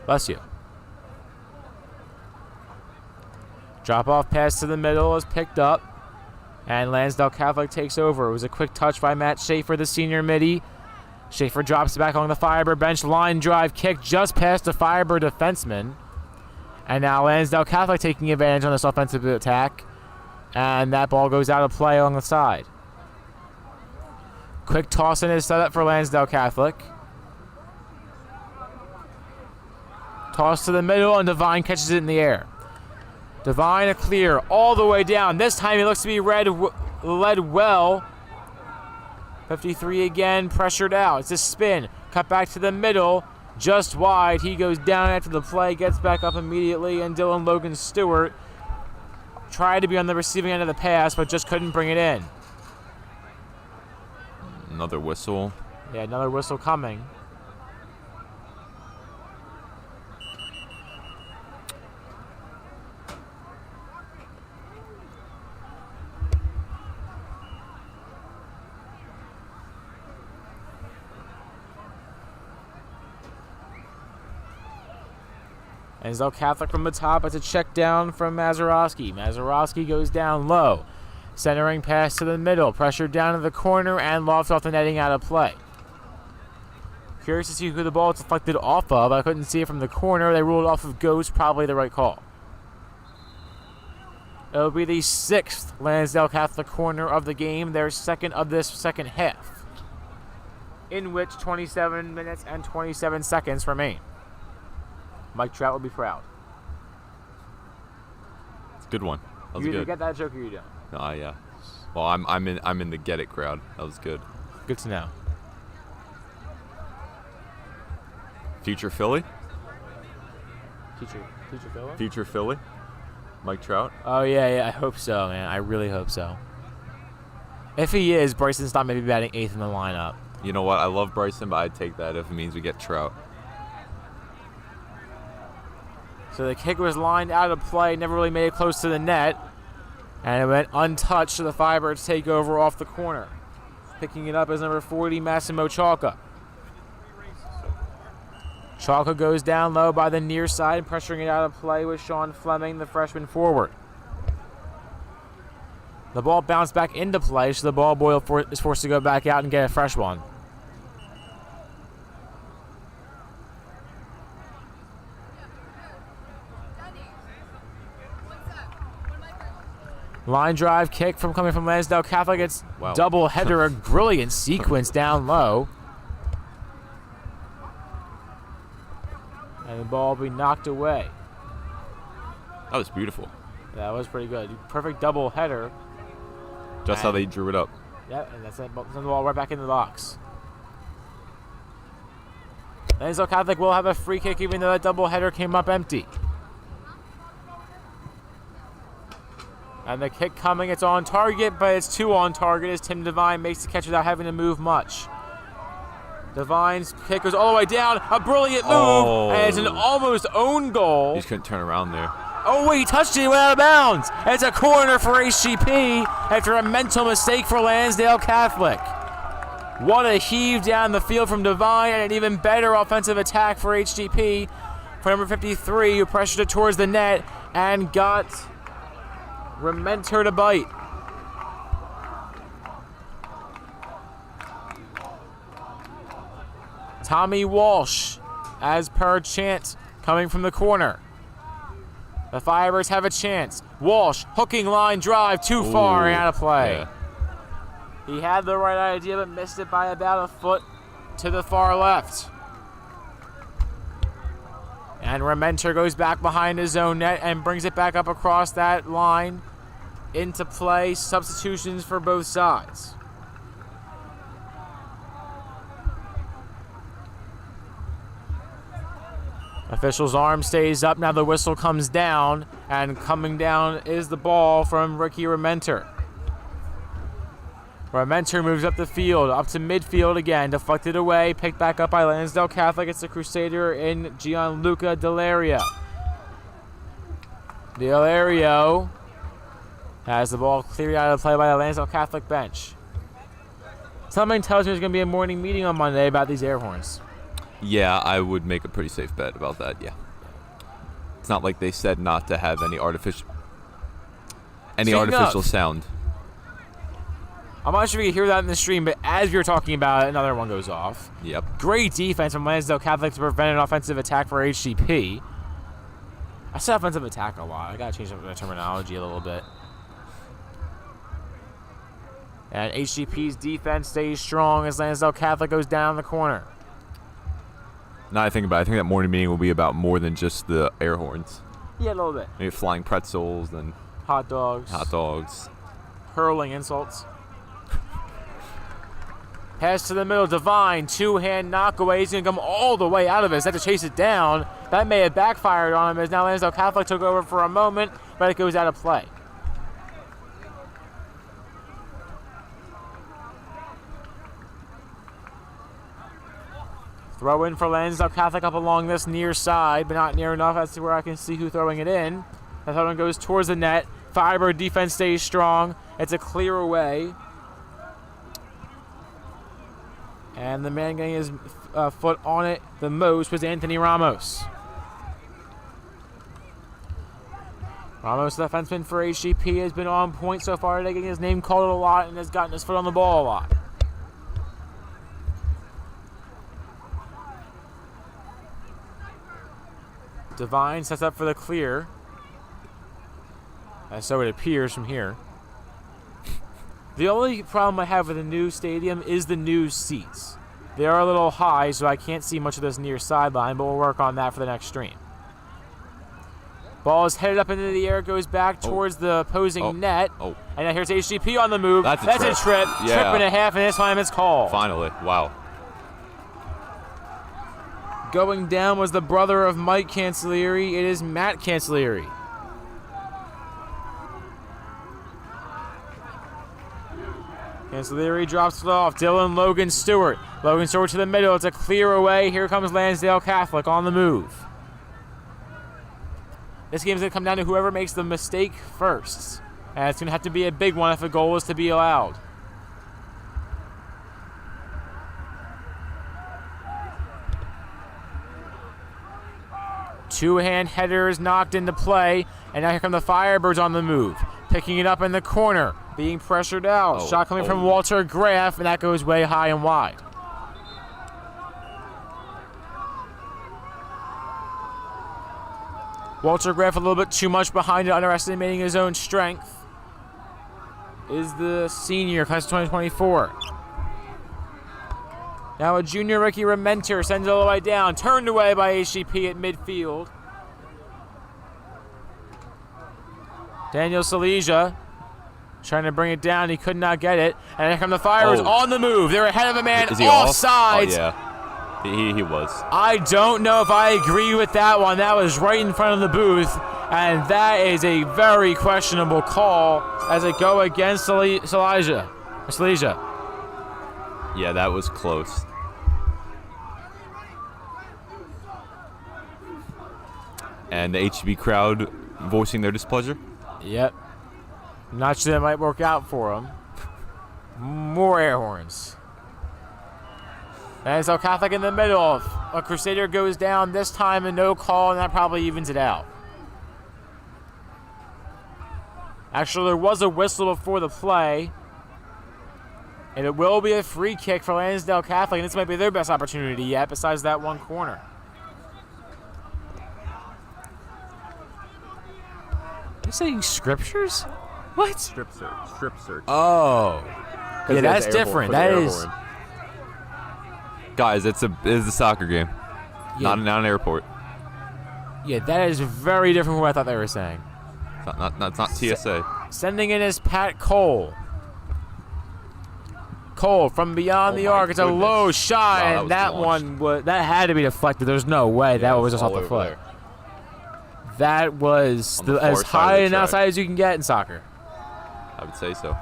Bless you. Drop-off pass to the middle is picked up, and Lansdale Catholic takes over. It was a quick touch by Matt Schaefer, the senior midi. Schaefer drops back on the Firebird bench. Line drive kick just past the Firebird defenseman. And now Lansdale Catholic taking advantage on this offensive attack. And that ball goes out of play on the side. Quick toss in is set up for Lansdale Catholic. Toss to the middle, and Devine catches it in the air. Devine a clear all the way down. This time he looks to be led well. 53 again, pressured out. It's a spin. Cut back to the middle. Just wide. He goes down after the play, gets back up immediately, and Dylan Logan Stewart tried to be on the receiving end of the pass, but just couldn't bring it in. Another whistle. Yeah, another whistle coming. Lansdale Catholic from the top. It's a check down from Mazurowski. Mazurowski goes down low. Centering pass to the middle. Pressured down to the corner and lofts off the netting out of play. Curious to see who the ball is deflected off of. I couldn't see it from the corner. They ruled off of Ghost. Probably the right call. It'll be the 6th Lansdale Catholic corner of the game. Their second of this second half, in which 27 minutes and 27 seconds remain. Mike Trout will be proud. It's a good one. That was You either good. get that joke or you don't. No, yeah. Well, I'm in the get it crowd. That was good. Good to know. Future Philly? Teacher Phil? Future Philly? Mike Trout? Oh, yeah, I hope so, man. I really hope so. If he is, Bryson's not maybe batting 8th in the lineup. You know what? I love Bryson, but I'd take that if it means we get Trout. So the kick was lined out of play, never really made it close to the net. And it went untouched, so the Firebirds take over off the corner. Picking it up is number 40, Massimo Chalka. Chalka goes down low by the near side, pressuring it out of play with Sean Fleming, the freshman forward. The ball bounced back into play, so the ball boy is forced to go back out and get a fresh one. Line drive kick coming from Lansdale Catholic. It's Wow. double header, a brilliant sequence down low. And the ball will be knocked away. That was beautiful. That was pretty good. Perfect double header. Just how they drew it up. Yep, and that's it. Send the ball right back in the box. Lansdale Catholic will have a free kick even though that double header came up empty. And the kick coming, it's on target, but it's 2 on target as Tim Devine makes the catch without having to move much. Devine's kick goes all the way down. A brilliant move, Oh. and it's an almost own goal. He just couldn't turn around there. Oh, wait, he touched it, he went out of bounds. It's a corner for HGP after a mental mistake for Lansdale Catholic. What a heave down the field from Devine, and an even better offensive attack for HGP for number 53, who pressured it towards the net and got Rementer to bite. Tommy Walsh, as per chant, coming from the corner. The Firebirds have a chance. Walsh, hooking line drive, too far and out of play. Yeah. He had the right idea, but missed it by about a foot to the far left. And Rementer goes back behind his own net and brings it back up across that line into play. Substitutions for both sides. Official's arm stays up. Now the whistle comes down, and coming down is the ball from Ricky Rementer. Rementer moves up the field, up to midfield again, deflected away, picked back up by Lansdale Catholic. It's the Crusader in Gianluca Delario. Delario has the ball cleared out of play by the Lansdale Catholic bench. Something tells me there's going to be a morning meeting on Monday about these air horns. Yeah, I would make a pretty safe bet about that, yeah. It's not like they said not to have any artificial sound. I'm not sure if you can hear that in the stream, but as we were talking about it, another one goes off. Yep. Great defense from Lansdale Catholic to prevent an offensive attack for HGP. I said offensive attack a lot. I got to change up the terminology a little bit. And HGP's defense stays strong as Lansdale Catholic goes down the corner. Now I think about it, I think that morning meeting will be about more than just the air horns. Yeah, a little bit. Maybe flying pretzels, then Hot dogs. hot dogs. Hurling insults. Pass to the middle, Divine, two-hand knockaway. He's going to come all the way out of it. He's had to chase it down. That may have backfired on him as now Lansdale Catholic took over for a moment, but it goes out of play. Throw in for Lansdale Catholic up along this near side, but not near enough as to where I can see who throwing it in. That one goes towards the net. FIREBIRD defense stays strong. It's a clear away. And the man getting his foot on it the most was Anthony Ramos. Ramos, the defenseman for HGP, has been on point so far today, getting his name called a lot and has gotten his foot on the ball a lot. Divine sets up for the clear. So it appears from here. The only problem I have with the new stadium is the new seats. They are a little high, so I can't see much of this near sideline, but we'll work on that for the next stream. Ball is headed up into the air, goes back towards the opposing net. And now here's HGP on the move. That's a trip. Yeah. Trip and a half, and this time it's called. Finally. Wow. Going down was the brother of Mike Cancellieri. It is Matt Cancellieri. Cancellieri drops it off. Dylan Logan Stewart. Logan Stewart to the middle. It's a clear away. Here comes Lansdale Catholic on the move. This game's going to come down to whoever makes the mistake first. And it's going to have to be a big one if a goal is to be allowed. Two-hand headers knocked into play. And now here come the Firebirds on the move. Picking it up in the corner. Being pressured out. Shot coming from Walter Graff, and that goes way high and wide. Walter Graff a little bit too much behind it, underestimating his own strength. Is the senior, class of 2024. Now a junior Ricky Rementer sends it all the way down. Turned away by HGP at midfield. Daniel Silesia trying to bring it down. He could not get it. And here come the Firebirds on the move. They're ahead of a man. Is he offsides. Oh, yeah. He was. I don't know if I agree with that one. That was right in front of the booth. And that is a very questionable call as it go against Silesia. Yeah, that was close. And the HB crowd voicing their displeasure. Yep. Not sure that might work out for them. More air horns. And so Catholic in the middle. A Crusader goes down this time and no call, and that probably evens it out. Actually, there was a whistle before the play. And it will be a free kick for Lansdale Catholic, and this might be their best opportunity yet, besides that one corner. You saying scriptures? What? Strip search. Oh. Yeah, that's different. That is. Guys, it's a soccer game. Yeah. Not an airport. Yeah, that is very different from what I thought they were saying. It's not TSA. Sending in is Pat Cole. Cole from beyond the arc. It's a low shot, Wow, and that had to be deflected. There's no way that was just off the foot. That was as high and outside as you can get in soccer. I would say so.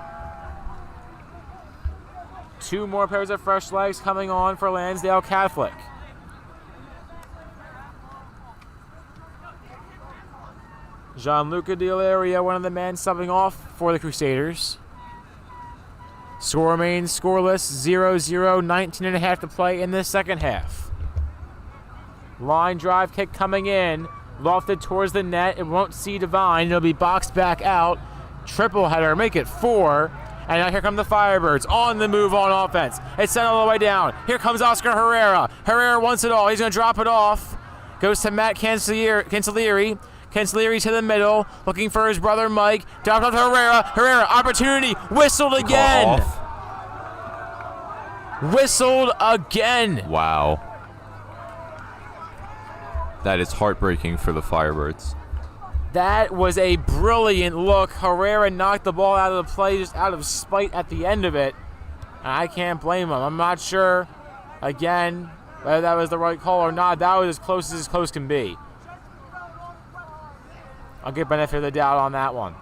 2 more pairs of fresh legs coming on for Lansdale Catholic. Gianluca D'Ileria, one of the men subbing off for the Crusaders. Score remains scoreless, 0-0, 19.5 to play in the second half. Line drive kick coming in, lofted towards the net. It won't see Divine. It'll be boxed back out. Triple header, make it 4. And now here come the Firebirds on the move on offense. It's sent all the way down. Here comes Oscar Herrera. Herrera wants it all. He's going to drop it off. Goes to Matt Cancellieri. Cancellieri to the middle, looking for his brother Mike. Dropped off to Herrera. Herrera, opportunity. Whistled again. Whistled again. Wow. That is heartbreaking for the Firebirds. That was a brilliant look. Herrera knocked the ball out of the play just out of spite at the end of it. And I can't blame him. I'm not sure, again, whether that was the right call or not. That was as close can be. I'll give benefit of the doubt on that one.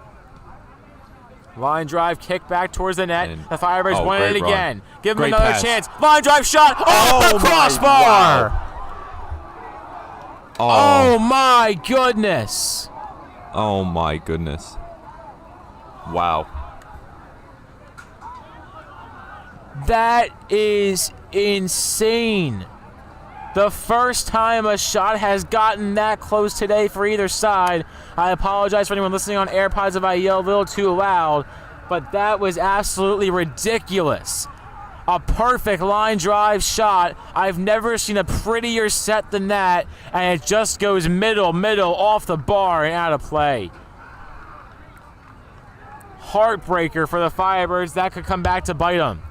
Line drive, kick back towards the net. The Firebirds win it again. Give them another chance. Line drive shot off the crossbar. Oh my goodness. Oh my goodness. Wow. That is insane. The first time a shot has gotten that close today for either side. I apologize for anyone listening on AirPods if I yell a little too loud, but that was absolutely ridiculous. A perfect line drive shot. I've never seen a prettier set than that, and it just goes middle, off the bar and out of play. Heartbreaker for the Firebirds. That could come back to bite them.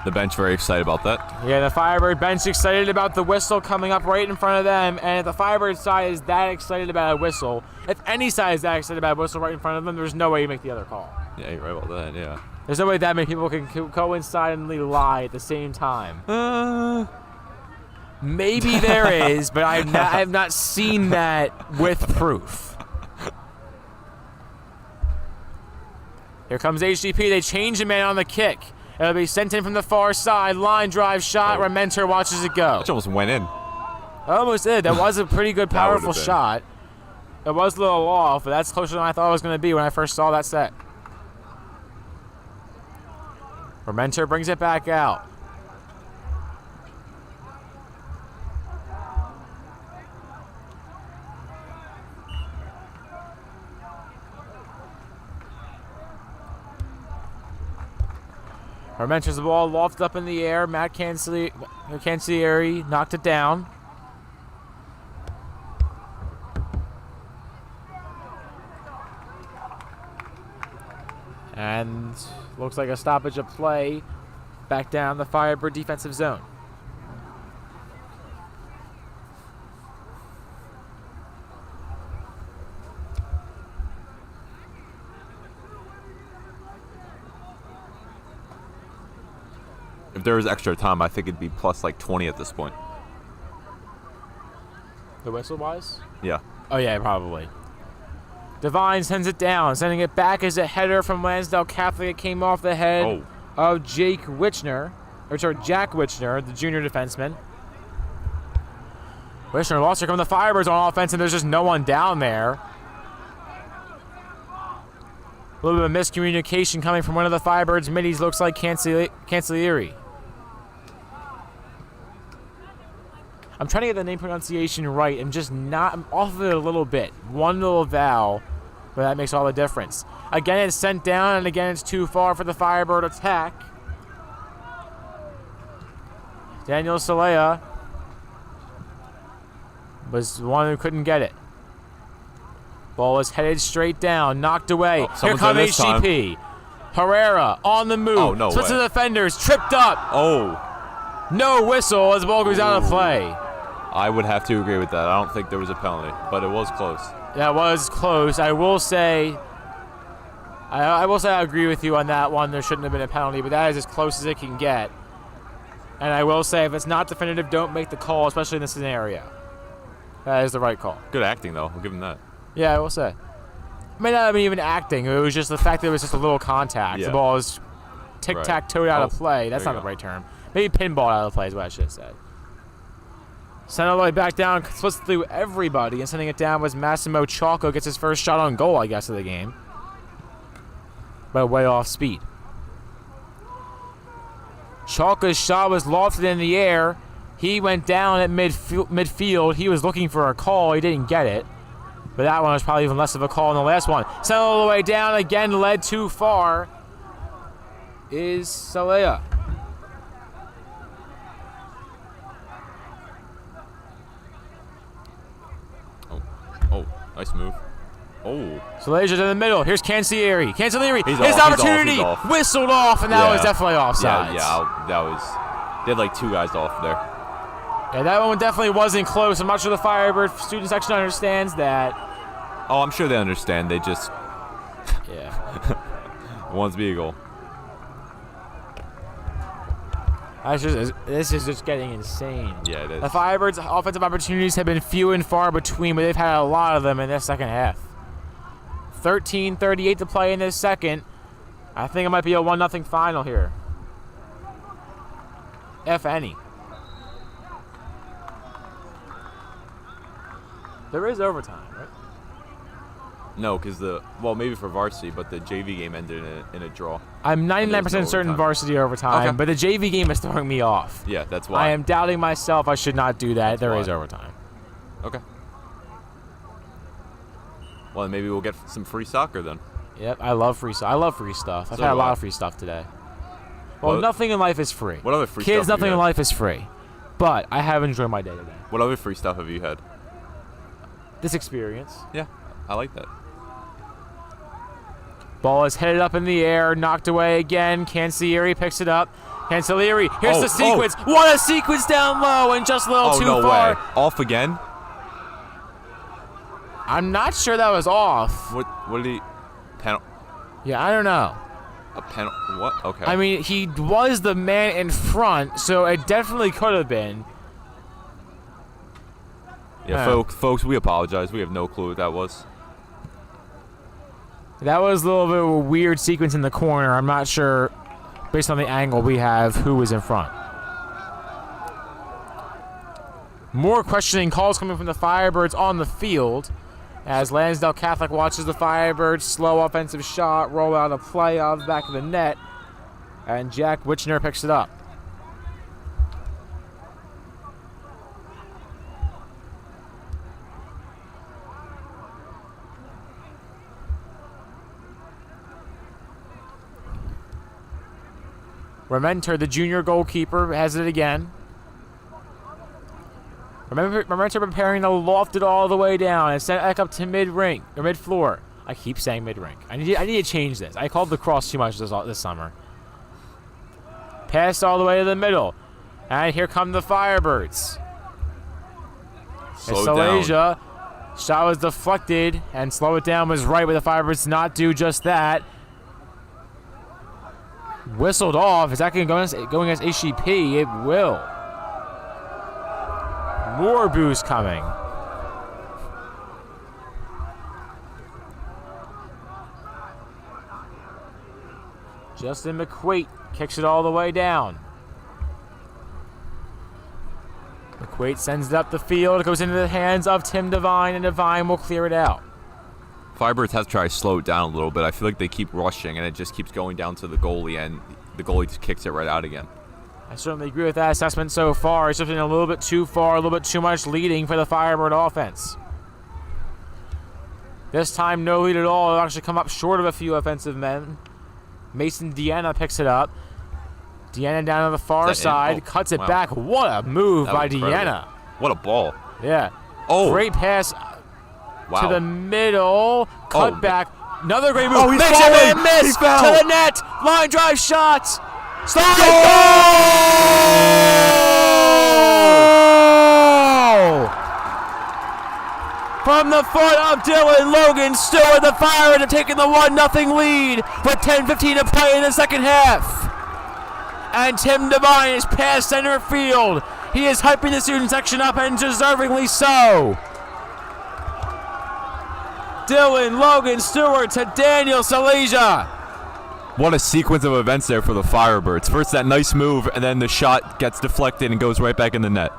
The bench very excited about that. Yeah, the Firebird bench excited about the whistle coming up right in front of them, and if the Firebird side is that excited about a whistle, if any side is that excited about a whistle right in front of them, there's no way you make the other call. Yeah, you're right about that, yeah. There's no way that many people can coincidentally lie at the same time. Maybe there is, but I have not seen that with proof. Here comes HGP. They change a man on the kick. It'll be sent in from the far side. Line drive shot. Rementer watches it go. Which almost went in. Almost did. That was a pretty good, powerful shot. It was a little off, but that's closer than I thought it was going to be when I first saw that set. Rementer brings it back out. Rementer's the ball lofted up in the air. Matt Cancellieri knocked it down. And looks like a stoppage of play back down the Firebird defensive zone. If there was extra time, I think it'd be plus like 20 at this point. The whistle-wise? Yeah. Oh, yeah, probably. Divine sends it down, sending it back as a header from Lansdale Catholic. It came off the head of Jack Witchner, the junior defenseman. Witchner lost. Here come the Firebirds on offense, and there's just no one down there. A little bit of miscommunication coming from one of the Firebirds middies. Looks like Cancellieri. I'm trying to get the name pronunciation right. I'm off of it a little bit. One little vowel, but that makes all the difference. Again, it's sent down, and again, it's too far for the Firebird attack. Daniel Salea was the one who couldn't get it. Ball is headed straight down, knocked away. Here comes HGP. Herrera on the move. Oh, no Splits way. the defenders, tripped up. No whistle as the ball goes out of play. I would have to agree with that. I don't think there was a penalty, but it was close. That was close. I will say I agree with you on that one. There shouldn't have been a penalty, but that is as close as it can get. And I will say, if it's not definitive, don't make the call, especially in this scenario. That is the right call. Good acting, though. I'll give him that. Yeah, I will say. may not have been even acting. It was just the fact that it was just a little contact. Yeah. The ball was tic-tac-toed out of play. That's not the right term. Maybe pinball out of play is what I should have said. Sent it all the way back down, splits through everybody, and sending it down was Massimo Ciocco. Gets his first shot on goal, I guess, of the game. But way off speed. Ciocco's shot was lofted in the air. He went down at midfield. He was looking for a call. He didn't get it. But that one was probably even less of a call than the last one. Sent all the way down, again led too far. Is Salea. Oh, nice move. Oh. Salea in the middle. Here's Cancellieri. Cancellieri. He's His off, opportunity. he's off. Whistled off, and that was definitely offside. Yeah, that was. They had like 2 guys off there. Yeah, that one definitely wasn't close. I'm not sure the Firebird student section understands that. Oh, I'm sure they understand. They just Yeah. wants to be a goal. This is just getting insane. Yeah, it is. The Firebirds' offensive opportunities have been few and far between, but they've had a lot of them in this second half. 13:38 to play in this second. I think it might be a 1-0 final here. If any. There is overtime, right? No, because maybe for varsity, but the JV game ended in a draw. I'm 99% no certain overtime. varsity overtime, Okay. but the JV game is throwing me off. Yeah, that's why. I am doubting myself. I should not do that. That's There why. is overtime. Okay. Well, then maybe we'll get some free soccer then. Yep, I love free stuff. I love free stuff. I've So had a do lot I. of free stuff today. Well, What- nothing in life is free. What other free Kids, stuff have nothing you in had? life is free. But I have enjoyed my day today. What other free stuff have you had? This experience. Yeah, I like that. Ball is headed up in the air, knocked away again. Cancellieri picks it up. Cancellieri, here's the sequence. What a sequence down low and just a little too no far. way. Off again? I'm not sure that was off. What did he... Yeah, I don't know. A penalty? What? Okay. I mean, he was the man in front, so it definitely could have been. yeah, folks, we apologize. We have no clue what that was. That was a little bit of a weird sequence in the corner. I'm not sure, based on the angle we have, who was in front. More questioning calls coming from the Firebirds on the field as Lansdale Catholic watches the Firebirds slow offensive shot roll out a play out of the back of the net, and Jack Witchner picks it up. Rementer, the junior goalkeeper, has it again. Rementer preparing to loft it all the way down and send it back up to mid-ring, or mid-floor. I keep saying mid-ring. I need to change this. I called the cross too much this summer. Pass all the way to the middle. And here come the Firebirds. Slow it down. Shot was deflected, and slow it down was right, but the Firebirds did not do just that. Whistled off. Is that going against HGP? It will. More boos coming. Justin McQuate kicks it all the way down. McQuate sends it up the field. It goes into the hands of Tim Devine, and Devine will clear it out. Firebirds have to try to slow it down a little bit. I feel like they keep rushing, and it just keeps going down to the goalie, and the goalie just kicks it right out again. I certainly agree with that assessment so far. It's just been a little bit too far, a little bit too much leading for the Firebird offense. This time, no lead at all. It'll actually come up short of a few offensive men. Mason Deanna picks it up. Deanna down to the far side, cuts it back. What a move by Deanna. What a ball. Yeah. Oh. Great pass to the middle. Cut back. Another great move. Oh, he's Makes falling. it miss He fell. to the net. Line drive shot. Slide goal! From the foot of Dylan Logan Stewart, the Firebirds have taken the 1-0 lead with 10:15 to play in the second half. And Tim Devine is past center field. He is hyping the student section up, and deservingly so. Dylan Logan Stewart to Daniel Salesia. What a sequence of events there for the Firebirds. First that nice move, and then the shot gets deflected and goes right back in the net.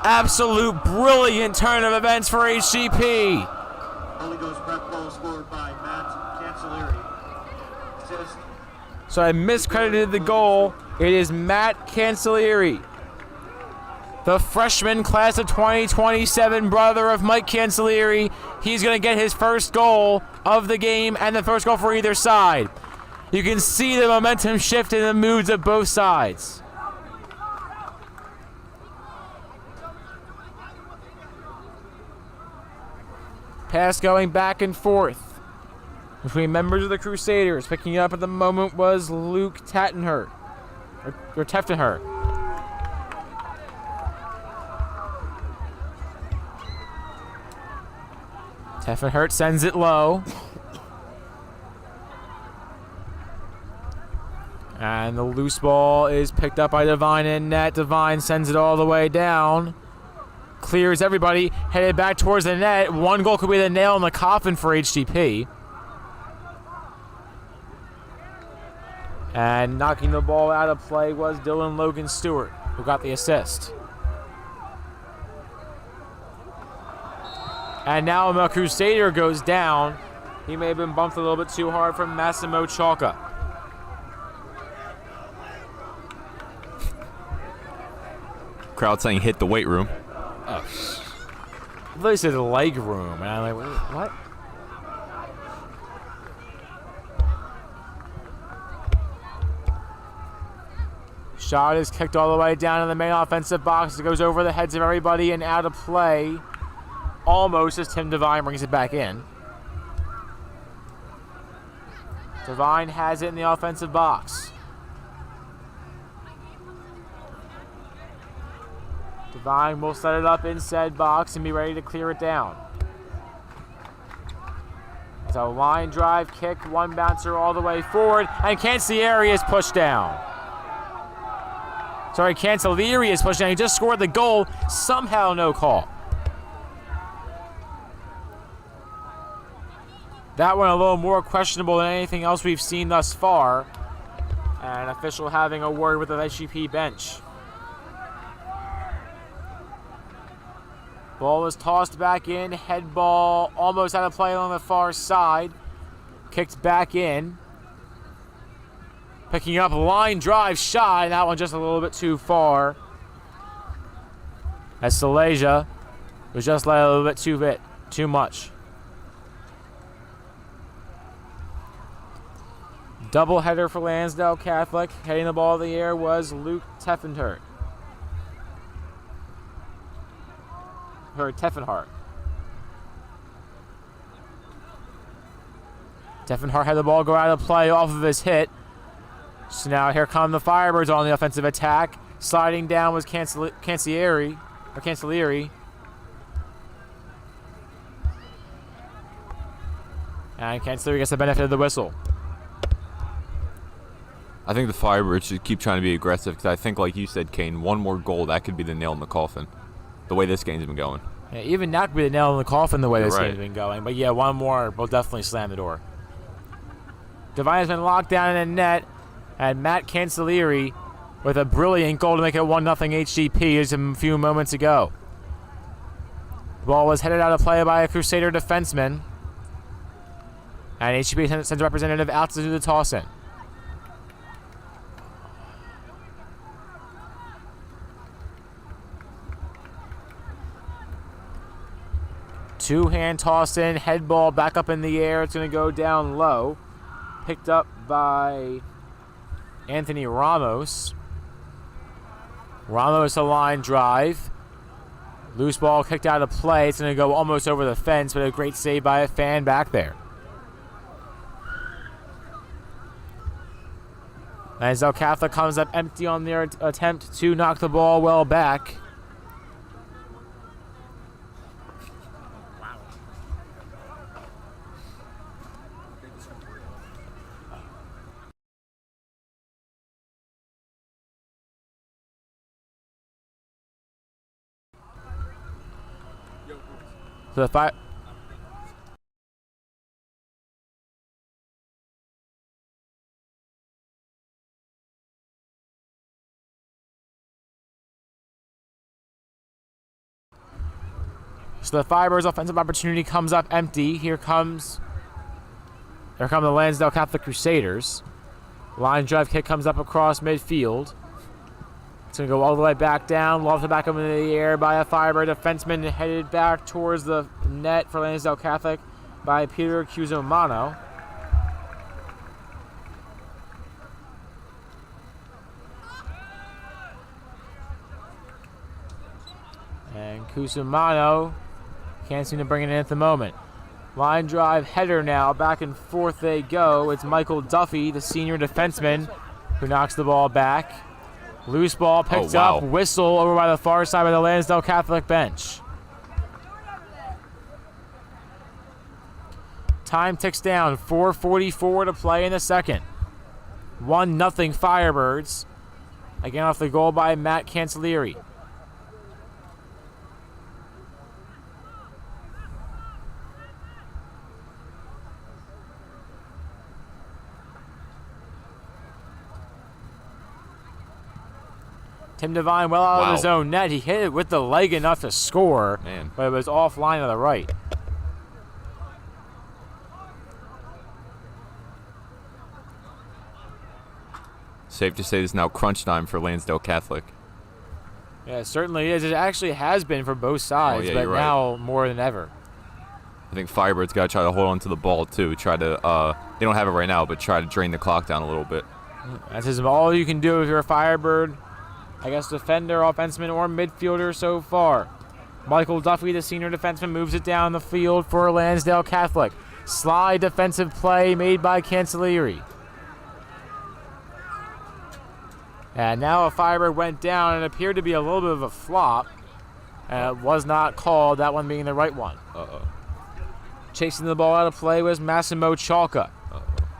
Absolute brilliant turn of events for HGP. Holy Ghost Prep goal scored by Matt Cancellieri. Assist. So I miscredited the goal. It is Matt Cancellieri, the freshman class of 2027 brother of Mike Cancellieri. He's going to get his first goal of the game and the first goal for either side. You can see the momentum shift in the moods of both sides. Pass going back and forth between members of the Crusaders. Picking it up at the moment was Luke Tattenhurt, or Teftenhurt. Teftenhurt sends it low. And the loose ball is picked up by Devine in net. Devine sends it all the way down. Clears everybody, headed back towards the net. One goal could be the nail in the coffin for HGP. And knocking the ball out of play was Dylan Logan Stewart, who got the assist. And now the Crusader goes down. He may have been bumped a little bit too hard from Massimo Chalka. Crowd saying hit the weight room. Oh, I thought he said leg room, and I'm like, what? Shot is kicked all the way down in the main offensive box. It goes over the heads of everybody and out of play. Almost as Tim Devine brings it back in. Devine has it in the offensive box. Devine will set it up in said box and be ready to clear it down. It's a line drive kick, one bouncer all the way forward, and Cancellieri is pushed down. Sorry, Cancellieri is pushed down. He just scored the goal. Somehow no call. That one a little more questionable than anything else we've seen thus far. An official having a word with the HGP bench. Ball was tossed back in. Head ball almost out of play on the far side. Kicked back in. Picking up line drive shot. That one just a little bit too far. As Salesia was just let a little bit too much. Double header for Lansdale Catholic. Heading the ball in the air was Luke Teffenhart. Teffenhart. Teffenhart had the ball go out of play off of his hit. So now here come the Firebirds on the offensive attack. Sliding down was Cancellieri. And Cancellieri gets the benefit of the whistle. I think the Firebirds should keep trying to be aggressive because I think, like you said, Kane, one more goal, that could be the nail in the coffin. The way this game's been going. Yeah, even that could be the nail in the coffin the way You're this right. game's been going. But yeah, one more will definitely slam the door. Devine has been locked down in the net. And Matt Cancellieri with a brilliant goal to make it 1-0 HGP just a few moments ago. The ball was headed out of play by a Crusader defenseman. And HGP sends a representative out to do the toss-in. Two-hand toss in, head ball back up in the air. It's going to go down low. Picked up by Anthony Ramos. Ramos a line drive. Loose ball kicked out of play. It's going to go almost over the fence, but a great save by a fan back there. Lansdale Catholic comes up empty on their attempt to knock the ball well back. So So the Firebirds' offensive opportunity comes up empty. Here come the Lansdale Catholic Crusaders. Line drive kick comes up across midfield. It's going to go all the way back down, lofted back up into the air by a Firebird defenseman, headed back towards the net for Lansdale Catholic by Peter Cusumano. And Cusumano can't seem to bring it in at the moment. Line drive header now. Back and forth they go. It's Michael Duffy, the senior defenseman, who knocks the ball back. Loose ball picked up. Whistle over by the far side by the Lansdale Catholic bench. Time ticks down. 4:44 to play in the second. 1-0 Firebirds. Again off the goal by Matt Cancellieri. Tim Devine well out of his own net. He hit it with the leg enough to score, but it was offline to the right. Safe to say this is now crunch time for Lansdale Catholic. Yeah, it certainly is. It actually has been for both sides, but now more than ever. I think Firebird's got to try to hold on to the ball, too. Try to, they don't have it right now, but try to drain the clock down a little bit. That's all you can do if you're a Firebird. I guess defender, offenseman, or midfielder so far. Michael Duffy, the senior defenseman, moves it down the field for Lansdale Catholic. Slide defensive play made by Cancellieri. And now a Firebird went down and appeared to be a little bit of a flop. And it was not called, that one being the right one. Chasing the ball out of play was Massimo Chalka.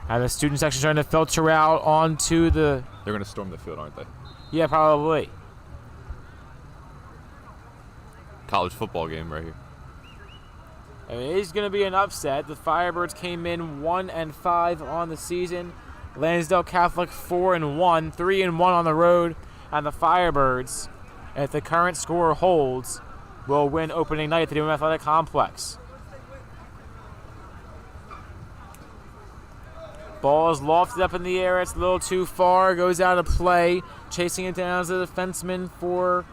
And the student section trying to filter out onto the... They're going to storm the field, aren't they? Yeah, probably. College football game right here. It is going to be an upset. The Firebirds came in 1-5 on the season. Lansdale Catholic 4-1, 3-1 on the road. And the Firebirds, if the current score holds, will win opening night at the Newham Athletic Complex. Ball is lofted up in the air. It's a little too far. Goes out of play. Chasing it down as a defenseman for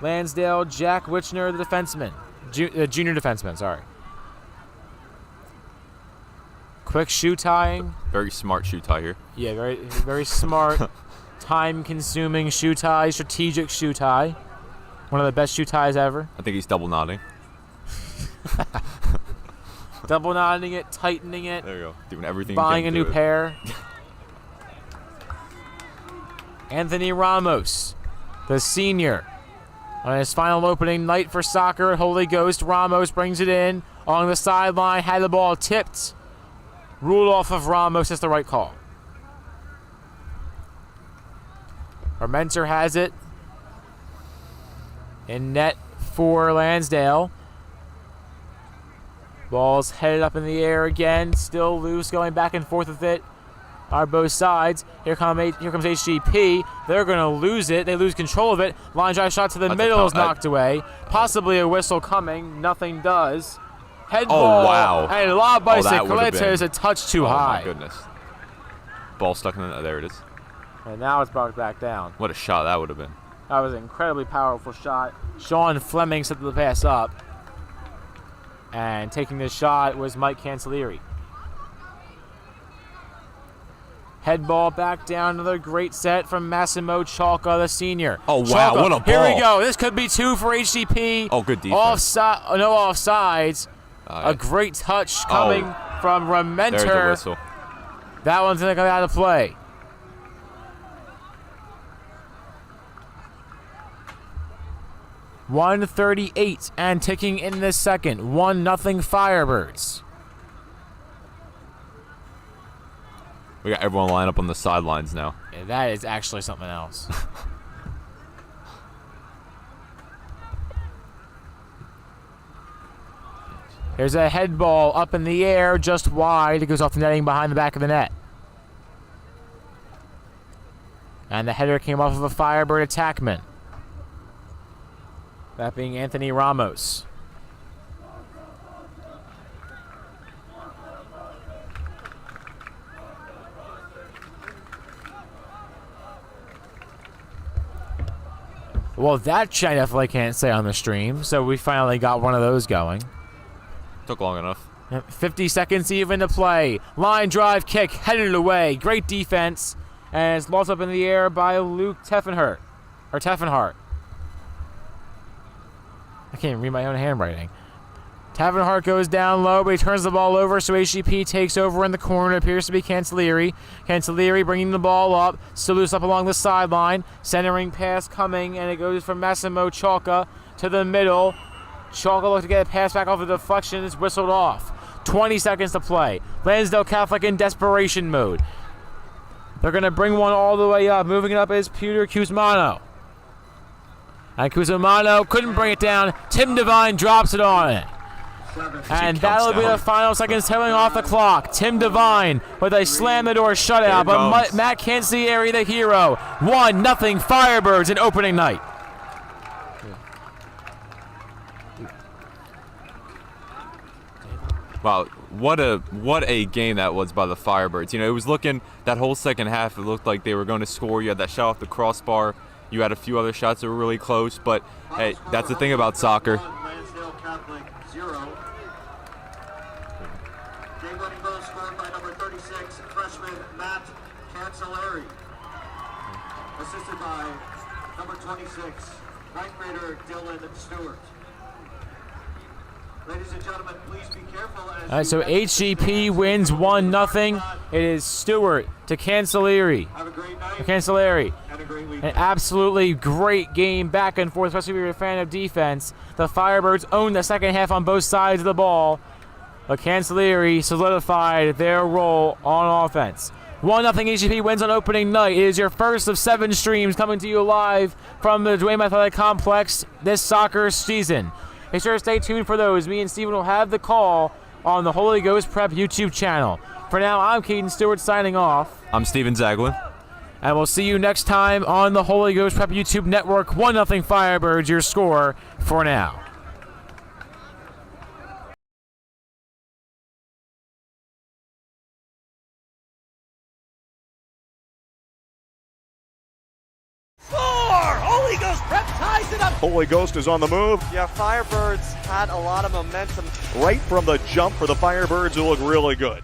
Lansdale, Jack Witchner, the defenseman. Junior defenseman, sorry. Quick shoe tying. Very smart shoe tie here. Yeah, very smart, time-consuming shoe tie, strategic shoe tie. One of the best shoe ties ever. I think he's double knotting. Double knotting it, tightening it. There you go. Doing everything. Buying a new pair. Anthony Ramos, the senior. On his final opening night for soccer at Holy Ghost, Ramos brings it in along the sideline, had the ball tipped. Ruled off of Ramos. That's the right call. Armenter has it. In net for Lansdale. Ball's headed up in the air again. Still loose, going back and forth with it. Are both sides. Here comes HGP. They're going to lose it. They lose control of it. Line drive shot to the middle is knocked away. Possibly a whistle coming. Nothing does. Head ball. Oh, wow. And lob by Cicletta is a touch too high. Oh, my goodness. Ball stuck in the... there it is. And now it's brought back down. What a shot that would have been. That was an incredibly powerful shot. Sean Fleming set the pass up. And taking the shot was Mike Cancellieri. Head ball back down. Another great set from Massimo Chalka, the senior. Oh, wow. Chalka, what a ball. Here we go. This could be two for HGP. Oh, good defense. No offsides. A great touch coming from Rementer. There's a whistle. That one's going to come out of play. .138 and ticking in the second. 1-0 Firebirds. We got everyone lined up on the sidelines now. Yeah, that is actually something else. There's a head ball up in the air, just wide. It goes off the netting behind the back of the net. And the header came off of a Firebird attackman. That being Anthony Ramos. Well, that I definitely can't say on the stream, so we finally got one of those going. Took long enough. 50 seconds even to play. Line drive kick, headed away. Great defense. And it's lost up in the air by Luke Teffenhart. Or Teffenhart. I can't even read my own handwriting. Teffenhart goes down low, but he turns the ball over, so HGP takes over in the corner. It appears to be Cancellieri. Cancellieri bringing the ball up. Still loose up along the sideline. Centering pass coming, and it goes from Massimo Cialca to the middle. Cialca looks to get a pass back off the deflection. It's whistled off. 20 seconds to play. Lansdale Catholic in desperation mode. They're going to bring one all the way up. Moving it up is Peter Kuzmano. And Kuzmano couldn't bring it down. Tim Devine drops it on it. And that'll be the final seconds telling off the clock. Tim Devine with a slam the door shutout. But Matt Cancellieri, the hero. 1-0 Firebirds in opening night. Wow, what a game that was by the Firebirds. You know, it was looking, that whole second half, it looked like they were going to score. You had that shot off the crossbar. You had a few other shots that were really close. But, hey, that's the thing about soccer. Lansdale Catholic 0. Game-winning goal scored by number 36, freshman Matt Cancellieri. Assisted by number 26, ninth grader Dylan Stewart. Ladies and gentlemen, please be careful. All right, so HGP wins 1-0. It is Stewart to Cancellieri. Have a great night. Cancellieri. And a great An weekend. absolutely great game back and forth, especially if you're a fan of defense. The Firebirds owned the second half on both sides of the ball. But Cancellieri solidified their role on offense. 1-0 HGP wins on opening night. It is your first of 7 streams coming to you live from the Dwayne Athletic Complex this soccer season. Be sure to stay tuned for those. Me and Steven will have the call on the Holy Ghost Prep YouTube channel. For now, I'm Keaton Stewart signing off. I'm Steven Zaglin. And we'll see you next time on the Holy Ghost Prep YouTube network. 1-0 Firebirds, your score for now. Holy Ghost Prep ties it up. Holy Ghost is on the move. Yeah, Firebirds had a lot of momentum. Right from the jump for the Firebirds who look really good.